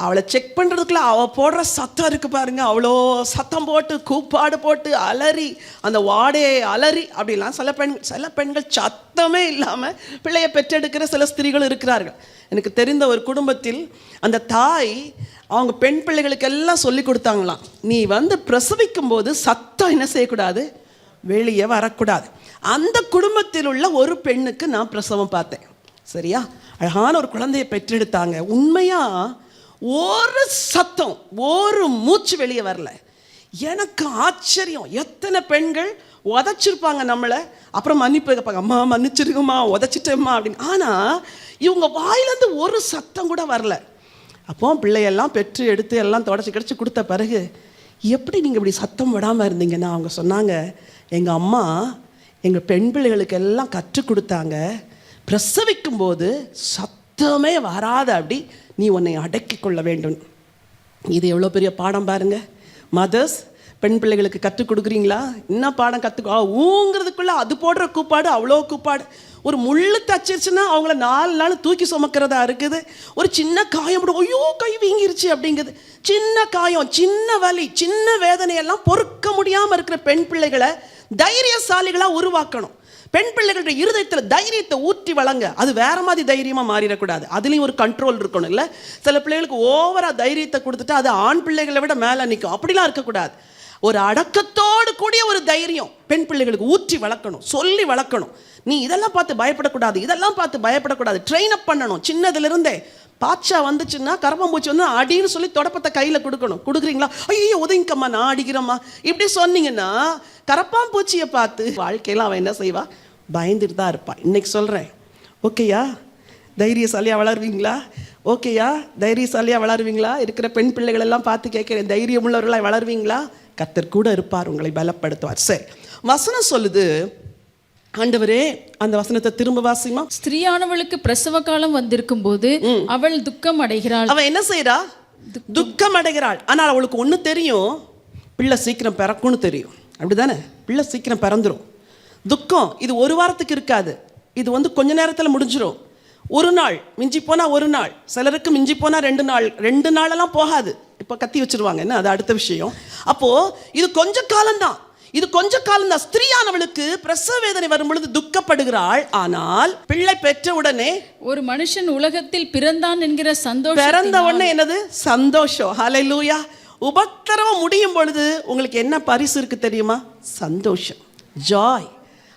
அவளை செக் பண்ணுறதுக்குள்ள அவள் போடுற சத்தம் இருக்குது பாருங்க, அவ்வளோ சத்தம் போட்டு கூப்பாடு போட்டு அலறி அந்த வாடையை அலறி அப்படிலாம் சில பெண்கள் சத்தமே இல்லாமல் பிள்ளையை பெற்றெடுக்கிற சில ஸ்திரீகள் இருக்கிறார்கள். எனக்கு தெரிந்த ஒரு குடும்பத்தில் அந்த தாய் அவங்க பெண் பிள்ளைகளுக்கு எல்லாம் சொல்லி கொடுத்தாங்களாம், நீ பிரசவிக்கும் போது சத்தம் என்ன செய்யக்கூடாது, வெளியே வரக்கூடாது. அந்த குடும்பத்தில் உள்ள ஒரு பெண்ணுக்கு நான் பிரசவம் பார்த்தேன். சரியா, அழகான ஒரு குழந்தையை பெற்றெடுத்தாங்க. உண்மையாக ஒரு சத்தம், ஒரு மூச்சு வெளியே வரல. எனக்கு ஆச்சரியம், எத்தனை பெண்கள் உதச்சிருப்பாங்க நம்மளை, அப்புறம் மன்னிப்பு கேட்பாங்க, அம்மா மன்னிச்சிருக்குமா உதச்சிட்டேம்மா அப்படின்னு. ஆனால் இவங்க வாயிலேருந்து ஒரு சத்தம் கூட வரல. அப்போ பிள்ளையெல்லாம் பெற்று எடுத்து எல்லாம் தொடச்சி கிடச்சி கொடுத்த பிறகு, எப்படி நீங்கள் இப்படி சத்தம் விடாமல் இருந்தீங்கன்னா அவங்க சொன்னாங்க, எங்கள் அம்மா எங்கள் பெண் பிள்ளைகளுக்கு எல்லாம் கற்றுக் கொடுத்தாங்க, பிரசவிக்கும் போது சத்தமே வராத அப்படி நீ உன்னை அடக்கி கொள்ள வேண்டும். இது எவ்வளோ பெரிய பாடம் பாருங்க. மதர்ஸ், பெண் பிள்ளைகளுக்கு கற்றுக் கொடுக்குறீங்களா? என்ன பாடம் கற்றுக்கோ, ஊங்கிறதுக்குள்ளே அது போடுற கூப்பாடு அவ்வளோ கூப்பாடு. ஒரு முள்ளு தச்சிருச்சுன்னா அவங்கள 4 நாள் தூக்கி சுமக்கிறதா இருக்குது. ஒரு சின்ன காயம் போடும், ஐயோ கை வீங்கிருச்சு அப்படிங்கிறது. சின்ன காயம், சின்ன வலி, சின்ன வேதனையெல்லாம் பொறுக்க முடியாமல் இருக்கிற பெண் பிள்ளைகளை தைரியசாலிகளாக உருவாக்கணும். பெண் பிள்ளைகளுடைய இருதயத்தில் தைரியத்தை ஊற்றி வழங்க. அது வேற மாதிரி தைரியமாக மாறிடக்கூடாது, அதுலேயும் ஒரு கண்ட்ரோல் இருக்கணும். இல்லை, சில பிள்ளைகளுக்கு ஓவராக தைரியத்தை கொடுத்துட்டு அது ஆண் பிள்ளைகளை விட மேலே நிற்கும். அப்படிலாம் இருக்கக்கூடாது. ஒரு அடக்கத்தோடு கூடிய ஒரு தைரியம் பெண் பிள்ளைகளுக்கு ஊற்றி வளர்க்கணும், சொல்லி வளர்க்கணும். நீ இதெல்லாம் பார்த்து பயப்படக்கூடாது, இதெல்லாம் பார்த்து பயப்படக்கூடாது. ட்ரெயின் அப் பண்ணணும் சின்னதுலேருந்தே. பாச்சா வந்துச்சுன்னா, கரப்பாம்பூச்சி வந்து அடின்னு சொல்லி தொடப்பத்தை கையில் கொடுக்கணும். கொடுக்குறீங்களா? ஐயோ உதவிங்கம்மா, நான் அடிக்கிறம்மா இப்படி சொன்னீங்கன்னா கரப்பாம்பூச்சியை பார்த்து வாழ்க்கையில் அவன் என்ன செய்வா, பயந்துட்டு தான் இருப்பான். இன்னைக்கு சொல்கிறேன், ஓகேயா தைரியசாலியாக வளருவீங்களா? ஓகேயா தைரியசாலியாக வளருவீங்களா? இருக்கிற பெண் பிள்ளைகள் எல்லாம் பார்த்து கேட்குறேன், தைரியமுள்ளவர்களாக வளருவீங்களா? கர்த்தர் கூட இருப்பார், உங்களை பலப்படுத்துவார். சரி, வசனம் சொல்லுது, ஆண்டவரே அந்த வசனத்தை திரும்ப வாசிமா. ஸ்திரீயானவளுக்கு பிரசவ காலம் வந்திருக்கும் போது அவள் துக்கம் அடைகிறாள். அவள் என்ன செய்யறா? துக்கம் அடைகிறாள். ஆனால் அவளுக்கு ஒன்று தெரியும், பிள்ளை சீக்கிரம் பிறக்கும்னு தெரியும். அப்படிதானே? பிள்ளை சீக்கிரம் பிறந்துடும். துக்கம் இது ஒரு வாரத்துக்கு இருக்காது, இது கொஞ்ச நேரத்தில் முடிஞ்சிடும். ஒரு நாள் மிஞ்சி போனால் ஒரு நாள், சிலருக்கு மிஞ்சி போனால் 2 நாள், 2 நாளெல்லாம் போகாது. இப்போ கத்தி வச்சிருவாங்க, என்ன அது அடுத்த விஷயம். அப்போது இது கொஞ்ச காலம்தான், இது கொஞ்ச காலம்தான். ஸ்திரீயானவளுக்கு பிரசவ வேதனை வரும் பொழுது துக்கப்படுகிறாள். ஆனால் பிள்ளை பெற்ற உடனே ஒரு மனுஷன் உலகத்தில் பிறந்தான் என்கிற சந்தோஷம், பிறந்த உடனே என்னது சந்தோஷம். ஹல்லேலூயா. உபத்திரவம் முடியும் பொழுது உங்களுக்கு என்ன பரிசு இருக்கு தெரியுமா? சந்தோஷம், ஜாய்,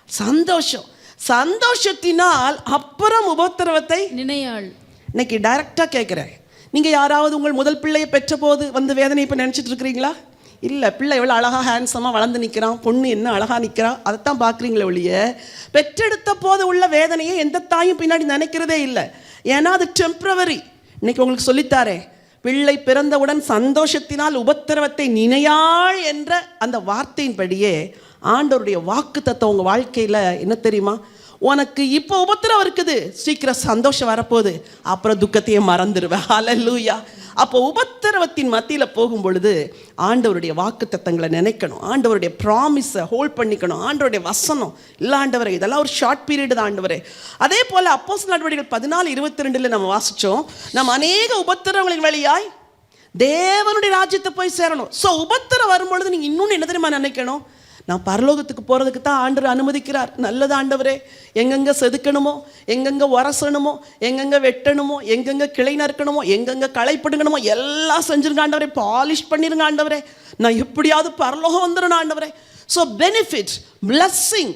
சந்தோஷம். சந்தோஷத்தினால் அப்புறம் உபத்திரவத்தை நினையாள். இன்னைக்கு டைரக்டாக கேட்குறேன், நீங்கள் யாராவது உங்கள் முதல் பிள்ளையை பெற்ற போது வேதனை இப்போ நினச்சிட்டு இருக்கிறீங்களா? இல்லை, பிள்ளை எவ்வளோ அழகாக ஹேண்ட்ஸமாக வளர்ந்து நிற்கிறான், பொண்ணு என்ன அழகாக நிற்கிறா, அதைத்தான் பார்க்குறீங்களே ஒழிய பெற்றெடுத்த போது உள்ள வேதனையை எந்த தாயும் பின்னாடி நினைக்கிறதே இல்லை. ஏன்னா அது டெம்ப்ரவரி. இன்னைக்கு உங்களுக்கு சொல்லித்தாரேன், பிள்ளை பிறந்தவுடன் சந்தோஷத்தினால் உபத்திரவத்தை நினையாள் என்ற அந்த வார்த்தையின்படியே ஆண்டவருடைய வாக்கு தத்துவம் உங்கள் வாழ்க்கையில் என்ன தெரியுமா? உனக்கு இப்போ உபத்திரம் இருக்குது, சீக்கிரம் சந்தோஷம் வரப்போகுது, அப்புறம் துக்கத்தையே மறந்துடுவேன். ஹல்லேலூயா. அப்போ உபத்திரவத்தின் மத்தியில் போகும் பொழுது ஆண்டவருடைய வாக்கு தத்தங்களை நினைக்கணும், ஆண்டவருடைய ப்ராமிஸை ஹோல்ட் பண்ணிக்கணும், ஆண்டவருடைய வசனம் இல்லை ஆண்டவரே இதெல்லாம் ஒரு ஷார்ட் பீரியட் தான் ஆண்டவரே. அதே போல் அப்போஸ்தலர் நடவடிக்கைகள் 14:22 நம்ம வாசித்தோம், நம்ம அநேக உபத்திரவங்களின் வழியாய் தேவனுடைய ராஜ்யத்தை போய் சேரணும். ஸோ உபத்திரம் வரும்பொழுது நீங்கள் இன்னொன்று என்ன தெரியுமா நினைக்கணும்? நான் பரலோகத்துக்கு போகிறதுக்கு தான் ஆண்டவர் அனுமதிக்கிறார். நல்லது ஆண்டவரே, எங்கெங்கே செதுக்கணுமோ, எங்கெங்கே உரசணுமோ, எங்கெங்கே வெட்டணுமோ, எங்கெங்கே கிளை நறுக்கணுமோ, எங்கெங்கே களை பிடுங்கணுமோ எல்லாம் செஞ்சுருங்க ஆண்டவரே, பாலிஷ் பண்ணிருங்க ஆண்டவரே, நான் எப்படியாவது பரலோகம் வந்துடணும் ஆண்டவரே. So benefit, blessing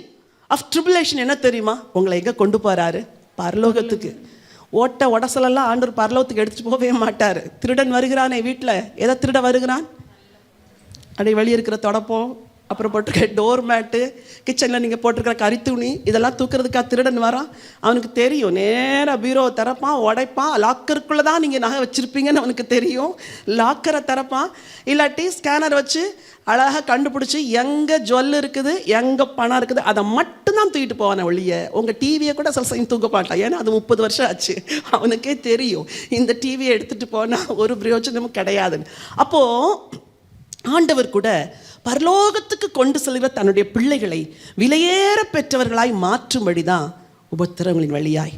of tribulation என்ன தெரியுமா? உங்களை எங்கே கொண்டு போகிறாரு? பரலோகத்துக்கு. ஓட்ட உடசலெல்லாம் ஆண்டவர் பரலோகத்துக்கு எடுத்துகிட்டு போகவே மாட்டார். திருடன் வருகிறானே வீட்டில், எதை திருட வருகிறான்? அப்படியே வெளியே இருக்கிற தொடப்பம், அப்புறம் போட்டிருக்க டோர் மேட்டு, கிச்சனில் நீங்கள் போட்டிருக்கிற கறித்துணி, இதெல்லாம் தூக்கிறதுக்காக திருடன் வரான். அவனுக்கு தெரியும், நேராக பீரோவை திறப்பான், உடைப்பான். லாக்கருக்குள்ளே தான் நீங்கள் நகை வச்சுருப்பீங்கன்னு அவனுக்கு தெரியும். லாக்கரை திறப்பான், இல்லாட்டி ஸ்கேனர் வச்சு அழகாக கண்டுபிடிச்சி எங்கே ஜுவல் இருக்குது, எங்கே பணம் இருக்குது, அதை மட்டும்தான் தூக்கிட்டு போவானே ஒழிய உங்கள் டிவியை கூட சில சமயம் தூக்க மாட்டான். ஏன்னா அது 30 வருஷம் ஆச்சு, அவனுக்கே தெரியும் இந்த டிவியை எடுத்துகிட்டு போனால் ஒரு பிரயோஜனமும் கிடையாதுன்னு. அப்போது ஆண்டவர் கூட பரலோகத்துக்கு கொண்டு செல்கிற தன்னுடைய பிள்ளைகளை விலையேற பெற்றவர்களாய் மாற்றும்படி தான் உபத்திரவங்களின் வழியாய்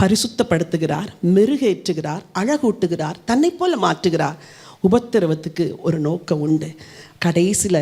பரிசுத்தப்படுத்துகிறார், மெருகேற்றுகிறார், அழகூட்டுகிறார், தன்னை போல மாற்றுகிறார். உபத்திரவத்துக்கு ஒரு நோக்கம் உண்டு. கடைசியில்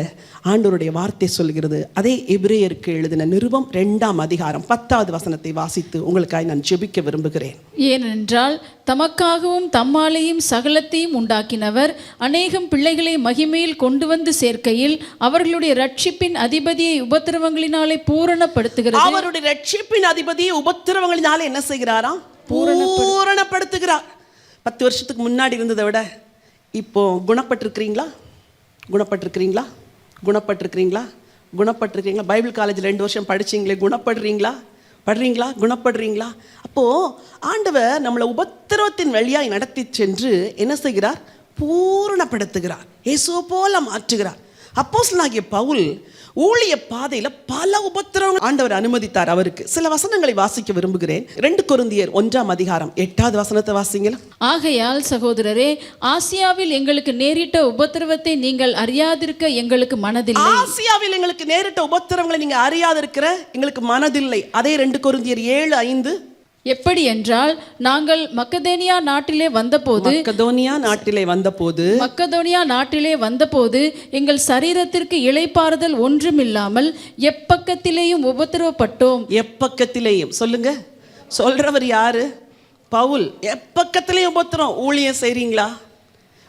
ஆண்டவருடைய வார்த்தை சொல்கிறது. அதே எபிரேயருக்கு எழுதின நிருபம் 2ஆம் அதிகாரம் 10வது வசனத்தை வாசித்து உங்களுக்காக நான் ஜெபிக்க விரும்புகிறேன். ஏனென்றால் தமக்காகவும் தம்மாலேயும் சகலத்தையும் உண்டாக்கினவர் அநேகம் பிள்ளைகளை மகிமையில் கொண்டு வந்து சேர்க்கையில் அவர்களுடைய ரட்சிப்பின் அதிபதியை உபத்திரவங்களினாலே பூரணப்படுத்துகிறது. அவருடைய ரட்சிப்பின் அதிபதியை உபத்திரவங்களினாலே என்ன செய்கிறாராம்? பூரணப்படுத்துகிறார். 10 வருஷத்துக்கு முன்னாடி இருந்ததை விட இப்போ குணப்பட்டிருக்கிறீங்களா? குணப்பட்டிருக்கிறீங்களா? குணப்பட்டிருக்கிறீங்களா? குணப்பட்டிருக்கிறீங்களா? பைபிள் காலேஜில் 2 வருஷம் படிச்சிங்களே, குணப்படுறீங்களா? குணப்படுறீங்களா? அப்போது ஆண்டவர் நம்மளை உபத்திரவத்தின் வழியாய் நடத்தி சென்று என்ன செய்கிறார்? பூரணப்படுத்துகிறார், இயேசுவை போல மாற்றுகிறார். அப்போஸ்தலனாகிய பவுல் ஊழிய பாதையில் பல உபத்திரவங்கள் ஆண்டவர் அனுமதித்தார் அவருக்கு. சில வசனங்களை வாசிக்க விரும்புகிறேன். 2 கொரிந்தியர் 1ஆம் அதிகாரம் 8வது வசனத்தை வாசிங்களா. ஆகையால் சகோதரரே, ஆசியாவில் எங்களுக்கு நேரிட்ட உபத்திரவத்தை நீங்கள் அறியாதிருக்க எங்களுக்கு மனதில்லை. ஆசியாவில் எங்களுக்கு நேரிட்ட உபத்திரவங்களை நீங்க அறியாதிருக்கிற எங்களுக்கு மனதில்லை. அதே 2 கொரிந்தியர் 7:5. எப்படி என்றால், நாங்கள் மக்கதோனியா நாட்டிலே வந்தபோது எங்கள் சரீரத்திற்கு இளைப்பாறுதல் ஒன்றுமில்லாமல் எப்பக்கத்திலேயும் உபத்திரவப்பட்டோம். எப்பக்கத்திலேயும் சொல்லுங்க, சொல்றவர் யாரு? பவுல். எப்பக்கத்திலேயும் உபத்திரம். ஊழியம் செய்றீங்களா?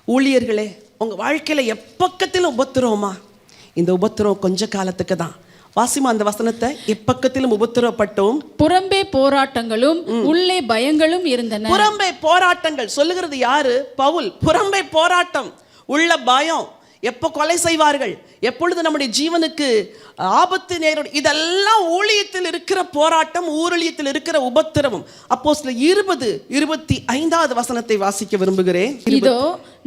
ஊழியர்களே, உங்க வாழ்க்கையில எப்பக்கத்திலும் உபத்திரவமா? இந்த உபத்திரம் கொஞ்ச காலத்துக்கு தான். வாசிமா அந்த வசனத்தை. எப்பக்கத்திலும் உபத்திரவப்பட்டோம், புறம்பே போராட்டங்களும் உள்ளே பயங்களும் இருந்தன. புறம்பே போராட்டங்கள் சொல்லுகிறது யாரு? பவுல். புறம்பே போராட்டம், உள்ள பயம். எப்போ கொலை செய்வார்கள், எப்பொழுது நம்முடைய ஜீவனுக்கு ஆபத்து நேரும், இதெல்லாம் ஊழியத்தில் இருக்கிற போராட்டம், ஊழியத்தில் இருக்கிற உபத்திரவம். அப்போஸ்தலர் 20:25வது வசனத்தை வாசிக்க விரும்புகிறேன். இதோ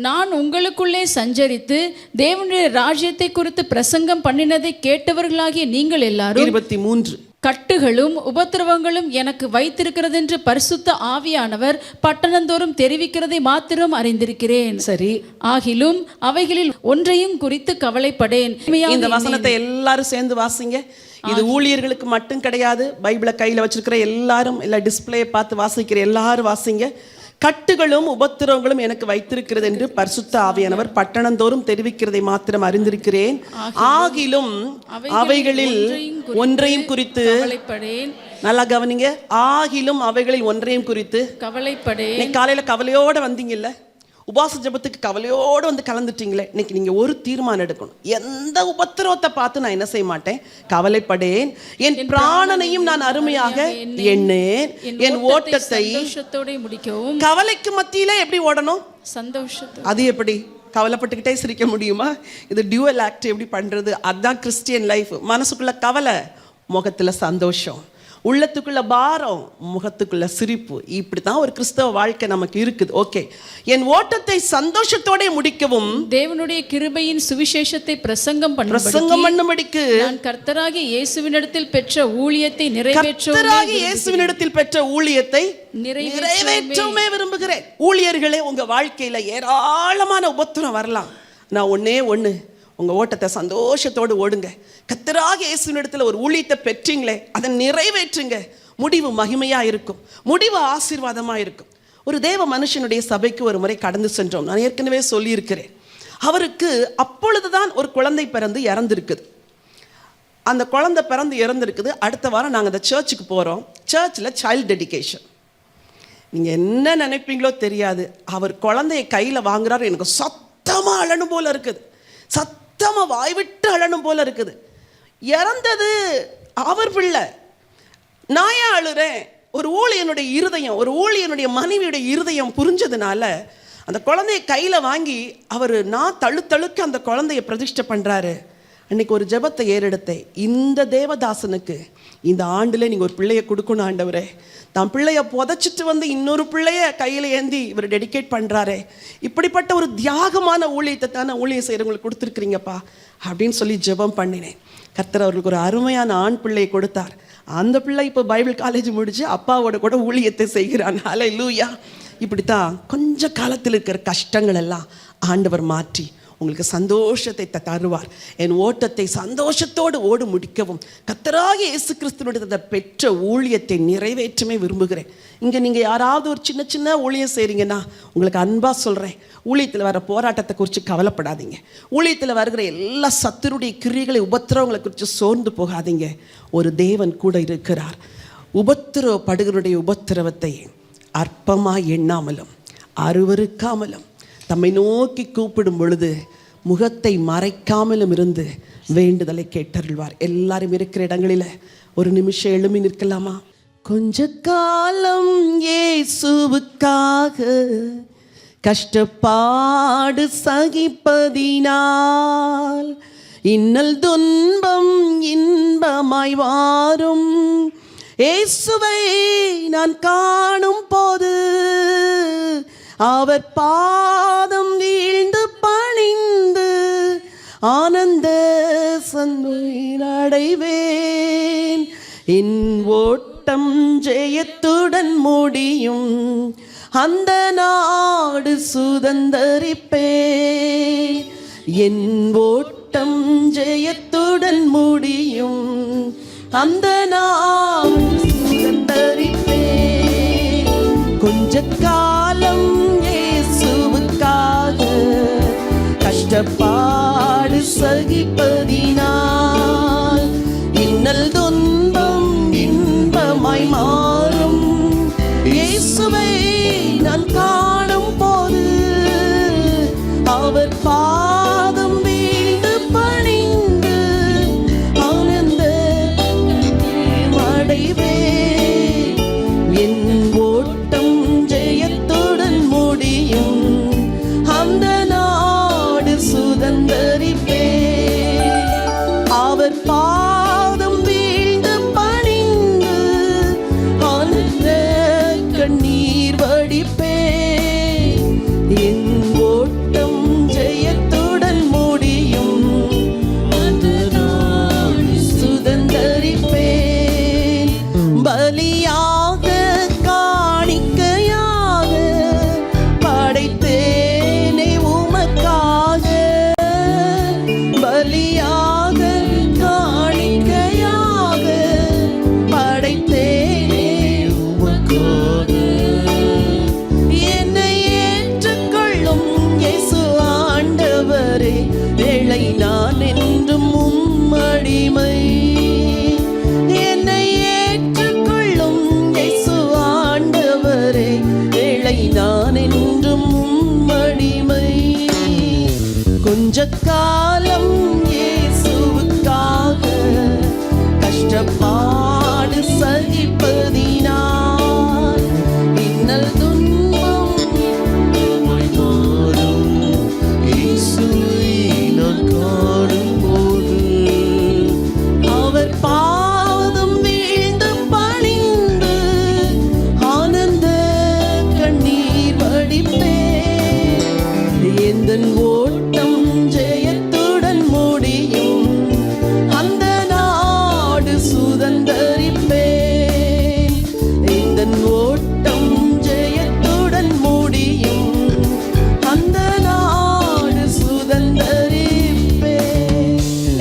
நான் உங்களுக்குள்ளே சஞ்சரித்து தேவனுடைய ராஜ்யத்தை குறித்து பிரசங்கம் பண்ணினதை கேட்டவர்களாகிய நீங்கள் எல்லாரும் 23 கட்டுகளும் உபத்திரவங்களும் எனக்கு வைத்திருக்கிறதென்று பரிசுத்த ஆவியானவர் பட்டணந்தோறும் தெரிவிக்கிறதை மாத்திரம் அறிந்திருக்கிறேன். சரி, ஆகிலும் அவைகளில் ஒன்றையும் குறித்து கவலைப்படேன். இந்த வசனத்தை எல்லாரும் சேர்ந்து வாசிங்க. இது ஊழியர்களுக்கு மட்டும் கிடையாது. பைபிளை கையில் வச்சிருக்கிற எல்லாரும், எல்லா டிஸ்பிளே பார்த்து வாசிக்கிற எல்லாரும் வாசிங்க. கட்டுகளும் உபத்திரவங்களும் எனக்கு வைத்திருக்கிறது என்று பரிசுத்த ஆவியானவர் பட்டணந்தோறும் தெரிவிக்கிறதை மாத்திரம் அறிந்திருக்கிறேன். ஆகிலும் அவைகளில் ஒன்றையும் குறித்து கவலைப்படேன். நல்லா கவனிங்க. ஆகிலும் அவைகளில் ஒன்றையும் குறித்து கவலைப்படேன். இன்னைக்கு காலையில கவலையோட வந்தீங்கல்ல, உபாச ஜபத்துக்கு கவலையோடு வந்து கலந்துட்டீங்களே, இன்னைக்கு நீங்கள் ஒரு தீர்மானம் எடுக்கணும். எந்த உபத்திரவத்தை பார்த்து நான் என்ன செய்ய மாட்டேன்? கவலைப்படேன். என் பிராணனையும் நான் அருமையாக எண்ணேன், என் ஓட்டத்தை முடிக்கவும். கவலைக்கு மத்தியில எப்படி ஓடணும்? சந்தோஷத்தை. அது எப்படி? கவலைப்பட்டுக்கிட்டே சிரிக்க முடியுமா? இது டியூவல் ஆக்ட் எப்படி பண்றது? அதுதான் கிறிஸ்டியன் லைஃப். மனசுக்குள்ள கவலை, முகத்துல சந்தோஷம். உள்ளத்துக்குள்ள பாரம், முகத்துக்குள்ள சிரிப்பு. இப்படி தான் ஒரு கிறிஸ்தவ வாழ்க்கை நமக்கு இருக்குது. ஓகே, என் ஓட்டத்தை சந்தோஷத்தோட முடிக்கவும் தேவனுடைய கிருபையின் சுவிசேஷத்தை பிரசங்கம் பண்ணும்படிக்கு நான் கர்த்தராகிய இயேசுவினிடத்தில் பெற்ற ஊழியத்தை நிறைவேற்றவே விரும்புகிறேன். ஊழியர்களே, உங்க வாழ்க்கையில ஏராளமான உபத்திரம் வரலாம். நான் ஒண்ணு, உங்க ஓட்டத்தை சந்தோஷத்தோடு ஓடுங்க. கர்த்தராகிய இயேசுவினிடத்தில் ஒரு ஊழியத்தை பெற்றீங்களே, அதை நிறைவேற்றுங்க. முடிவு மகிமையா இருக்கும், முடிவு ஆசீர்வாதமா இருக்கும். ஒரு தேவ மனுஷனுடைய சபைக்கு ஒரு முறை கடந்து சென்றோம். நான் ஏற்கனவே சொல்லியிருக்கிறேன். அவருக்கு அப்பொழுதுதான் ஒரு குழந்தை பிறந்து இறந்துருக்குது. அந்த குழந்தை பிறந்து இறந்துருக்குது. அடுத்த வாரம் நாங்கள் அந்த சர்ச்சுக்கு போகிறோம். சர்ச்சில் சைல்டு டெடிகேஷன். நீங்கள் என்ன நினைப்பீங்களோ தெரியாது. அவர் குழந்தைய கையில் வாங்குறாரு. எனக்கு சத்தமாக அழணும் போல இருக்குது, சத்தமாக வாய் விட்டு அழணும் போல இருக்குது. இறந்தது அவர் பிள்ளை, நான் ஏன் அழுறேன்? ஒரு ஊழியனுடைய இருதயம், ஒரு ஊழியனுடைய மனைவியுடைய இருதயம் புரிஞ்சதுனால அந்த குழந்தைய கையில் வாங்கி அவர் நான் தழுக்க அந்த குழந்தைய பிரதிஷ்டை பண்ணுறாரு. அன்னைக்கு ஒரு ஜெபத்தை ஏறெடுத்தேன். இந்த தேவதாசனுக்கு இந்த ஆண்டில் நீங்கள் ஒரு பிள்ளையை கொடுக்கணும் ஆண்டவரே. தான் பிள்ளைய புதைச்சிட்டு வந்து இன்னொரு பிள்ளைய கையில் ஏந்தி இவர் டெடிகேட் பண்ணுறாரே, இப்படிப்பட்ட ஒரு தியாகமான ஊழியத்தை தானே ஊழியம் செய்கிறவங்களுக்கு கொடுத்துருக்குறீங்கப்பா அப்படின்னு சொல்லி ஜெபம் பண்ணினேன். கர்த்தர் அவர்களுக்கு ஒரு அருமையான ஆண் பிள்ளையை கொடுத்தார். அந்த பிள்ளை இப்போ பைபிள் காலேஜ் முடிச்சு அப்பாவோட கூட ஊழியத்தை செய்கிறான். ஹல்லேலூயா. இப்படித்தான் கொஞ்ச காலத்தில் இருக்கிற கஷ்டங்கள் எல்லாம் ஆண்டவர் மாற்றி உங்களுக்கு சந்தோஷத்தை தருவார். என் ஓட்டத்தை சந்தோஷத்தோடு ஓடு முடிக்கவும் கர்த்தராகிய இயேசு கிறிஸ்துவினுடைய பெற்ற ஊழியத்தை நிறைவேற்றமே விரும்புகிறேன். இங்கே நீங்கள் யாராவது ஒரு சின்ன சின்ன ஊழியம் செய்கிறீங்கன்னா உங்களுக்கு அன்பாக சொல்கிறேன், ஊழியத்தில் வர போராட்டத்தை குறித்து கவலைப்படாதீங்க. ஊழியத்தில் வருகிற எல்லா சத்துருடைய கிரியைகளை உபத்திரவங்களை குறித்து சோர்ந்து போகாதீங்க. ஒரு தேவன் கூட இருக்கிறார். உபத்திரவப்படுகிறவருடைய உபத்திரவத்தை அற்பமாக எண்ணாமலும் அருவருக்காமலும் தம்மை நோக்கி கூப்பிடும் பொழுது முகத்தை மறைக்காமலும் இருந்து வேண்டுதலை கேட்டருள்வார். எல்லாரும் இருக்கிற இடங்களில் ஒரு நிமிஷம் எழும்பி நிற்கலாமா? கொஞ்ச காலம் இயேசுவுக்காக கஷ்டப்பாடு சகிப்பதினால் இன்னல் துன்பம் இன்பமாய் வாரும். இயேசுவை நான் காணும் போது அவர் பாதம் வீழ்ந்து பணிந்து ஆனந்த சந்தோஷம் அடைவேன். என் ஓட்டம் ஜெயத்துடன் முடியும், அந்த நாடு சுதந்தரிப்பேன். என் ஓட்டம் ஜெயத்துடன் முடியும், அந்த நாடு சுதந்தரிப்பேன். கொஞ்ச காலம் இயேசுவுக்காக கஷ்டப்பாடு சகிப்பதினால் இன்னல் துன்பம் இன்பமாய் மாறும். இயேசுவை நான் காணும் போது அவர் பாதம் வீழ்ந்து பணிந்து ஆனந்த அடைவேன். என் ஓட்டம் ஜெயத்துடன் முடியும், அந்த நாடு சுதந்தரிப்பேன். அவர் பாதம் வீழ்ந்து பணிந்து ஆனந்த கண்ணீர் வடிப்பேன். என் ஓட்டம் ஜெயத்துடன் முடியும், அந்த நாடு சுதந்தரிப்பேன். பலியாக காணிக்கையாக படைத்தேனே உமக்காக, பலியாக காணிக்கையாக படைத்தேனே உமக்காக. என்னை ஏற்றுக்கொள்ளும் இயேசு ஆண்டவரே, ஏழை நான் என்றும் உம்மடிமை. என்னை ஏற்றுக்கொள்ளும் இயேசு ஆண்டவரே, ஏழை நான் என்றும் உம்மடிமை. கொஞ்ச காலம் இயேசுவுக்காக கஷ்டப்பாடு சகிப்பதினால் இன்னல் துன்பம் இன்பமாய் மாறும். இயேசுவை நான் காணும் போது அவர் பாதம் வீழ்ந்து பணிந்து ஆனந்த கண்ணீர் வடிப்பேன். எந்தன் ஓட்டம் ஜெயத்துடன் முடியும், அந்த நாடு சுதந்தரிப்பேன். எந்தன் ஓட்டம் ஜெயத்துடன் முடியும், அந்த நாடு சுதந்தரிப்பேன்.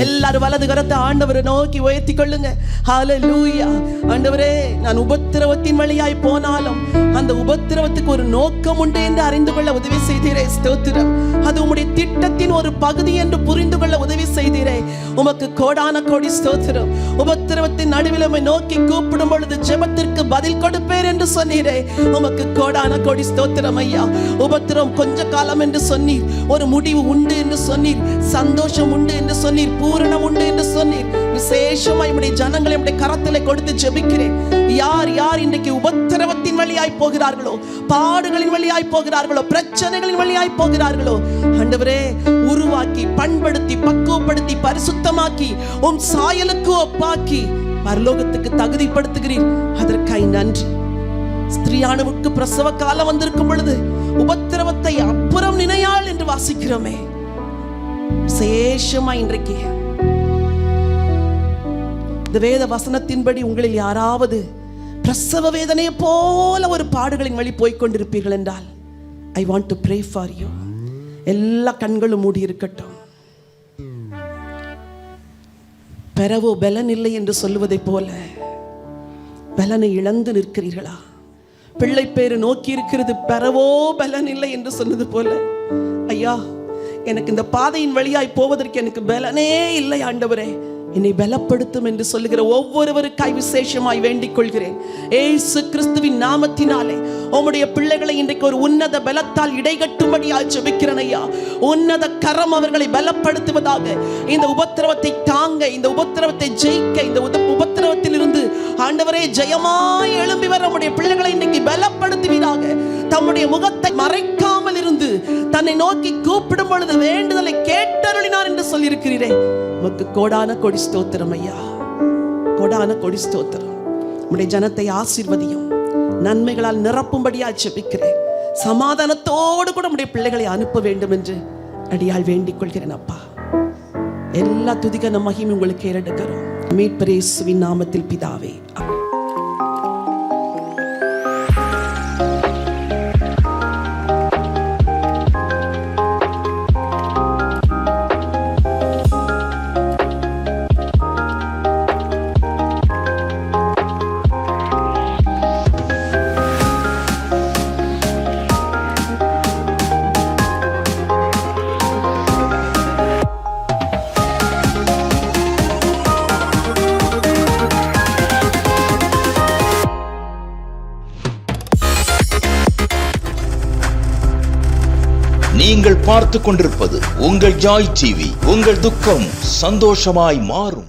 எல்லாரும் வலது கரத்தை ஆண்டவரை நோக்கி உயர்த்தி கொள்ளுங்க. ஹல்லேலூயா. ஆண்டவரே, நான் உபத்திரவத்தின் வழியாய் போனாலும் அந்த உபத்திரவத்துக்கு ஒரு நோக்கம் உண்டு என்று அறிந்து கொள்ள உதவி செய்தீரே. ஸ்தோத்திரம். அது உம்முடைய திட்டத்தின் ஒரு பகுதி என்று புரிந்து கொள்ள உதவி செய்தீரே. உமக்கு கோடான கோடி ஸ்தோத்திரம். உபத்திரவத்தின் நடுவில் உம்மை நோக்கி கூப்பிடும் பொழுது ஜெபத்திற்கு பதில் கொடுப்பேன் என்று சொன்னீரே. உமக்கு கோடான கோடி ஸ்தோத்திரம் ஐயா. உபத்திரம் கொஞ்ச காலம் என்று சொன்னீர், ஒரு முடிவு உண்டு என்று சொன்னீர், சந்தோஷம் உண்டு என்று சொன்னீர், பூரணம் உண்டு என்று சொன்னீர். விசேஷமாய் உம்முடைய ஜனங்களை உம்முடைய கரத்திலே கொடுத்து ஜெபிக்கிறேன். யார் யார் இன்றைக்கு உபத்திரவத்தின் வழியாய் போகிறார்களோ, பாடுகளின் வழியாய் போகிறார்களோ, பிரச்சனைகளின் வழியாய் போகிறார்களோ, ஆண்டவரே உருவாக்கி பண்படுத்தி பக்குவப்படுத்தி பரிசுத்தமாக்கி உம் சாயலுக்கு ஒப்பாக்கி பரலோகத்துக்கு தகுதிப்படுத்துகிறீர். அதற்காய் நன்றி. ஸ்திரீயானவுக்கு பிரசவ காலம் வந்திருக்கும் பொழுது உபத்திரவத்தை அப்புறம் நினையாள் என்று வாசிக்கிறோமே. விசேஷமா இன்றைக்கு இந்த வேத வசனத்தின்படி உங்களில் யாராவது பிரசவ வேதனையை போல ஒரு பாடுகளின் வழி போய்கொண்டிருப்பீர்கள் என்றால், I want to pray for you. எல்லா கண்களும் மூடி இருக்கட்டும். பெறவோ பலன் இல்லை என்று சொல்லுவதை போல பலனை இழந்து நிற்கிறீர்களா? பிள்ளை பேரு நோக்கி இருக்கிறது, பெறவோ பலன் இல்லை என்று சொன்னது போல, ஐயா எனக்கு இந்த பாதையின் வழியாய் போவதற்கு எனக்கு பலனே இல்லை ஆண்டவரே, என்னை பலப்படுத்தும் என்று சொல்லுகிற ஒவ்வொருவருக்காய் விசேஷமாய் வேண்டிக் கொள்கிறேன். ஏசு கிறிஸ்துவின் நாமத்தினாலே உம்முடைய பிள்ளைகளை இன்றைக்கு ஒரு உன்னத பலத்தால் இடைகட்டும்படியாய் ஜெபிக்கிறேன் ஐயா. உன்னத கரம் அவர்களை பலப்படுத்துவதாக. இந்த உபத்திரவத்தை தாங்க, இந்த உபத்திரவத்தை ஜெயிக்க, இந்த உபத்திரவத்தில் இருந்து ஆண்டவரே ஜெயமாய் எழும்பி வர நம்முடைய பிள்ளைகளை இன்றைக்கு பலப்படுத்துவீராக. தம்முடைய முகத்தை மறைக்காமல் இருந்து தன்னை நோக்கி கூப்பிடும் பொழுது வேண்டுதலை கேட்டருளினார் என்று சொல்லியிருக்கிறீரே. உமக்கு கோடான கொடி ஸ்தோத்திரம் ஐயா, கோடான கொடி ஸ்தோத்திரம். உம்முடைய ஜனத்தை ஆசீர்வதியும், நன்மைகளால் நிரப்பும்படியா ஜெபிக்கிறேன். சமாதானத்தோடு கூட உம்முடைய பிள்ளைகளை அனுப்ப வேண்டும் என்று அடியால் வேண்டிக் கொள்கிறேன் அப்பா. எல்லா துதிகன மகிமை உங்களுக்கு ஏறெடுக்கிறோம் மீட்பர் இயேசுவின் நாமத்தில் பிதாவே. நீங்கள் பார்த்து கொண்டிருப்பது உங்கள் ஜாய் டிவி. உங்கள் துக்கம் சந்தோஷமாய் மாறும்.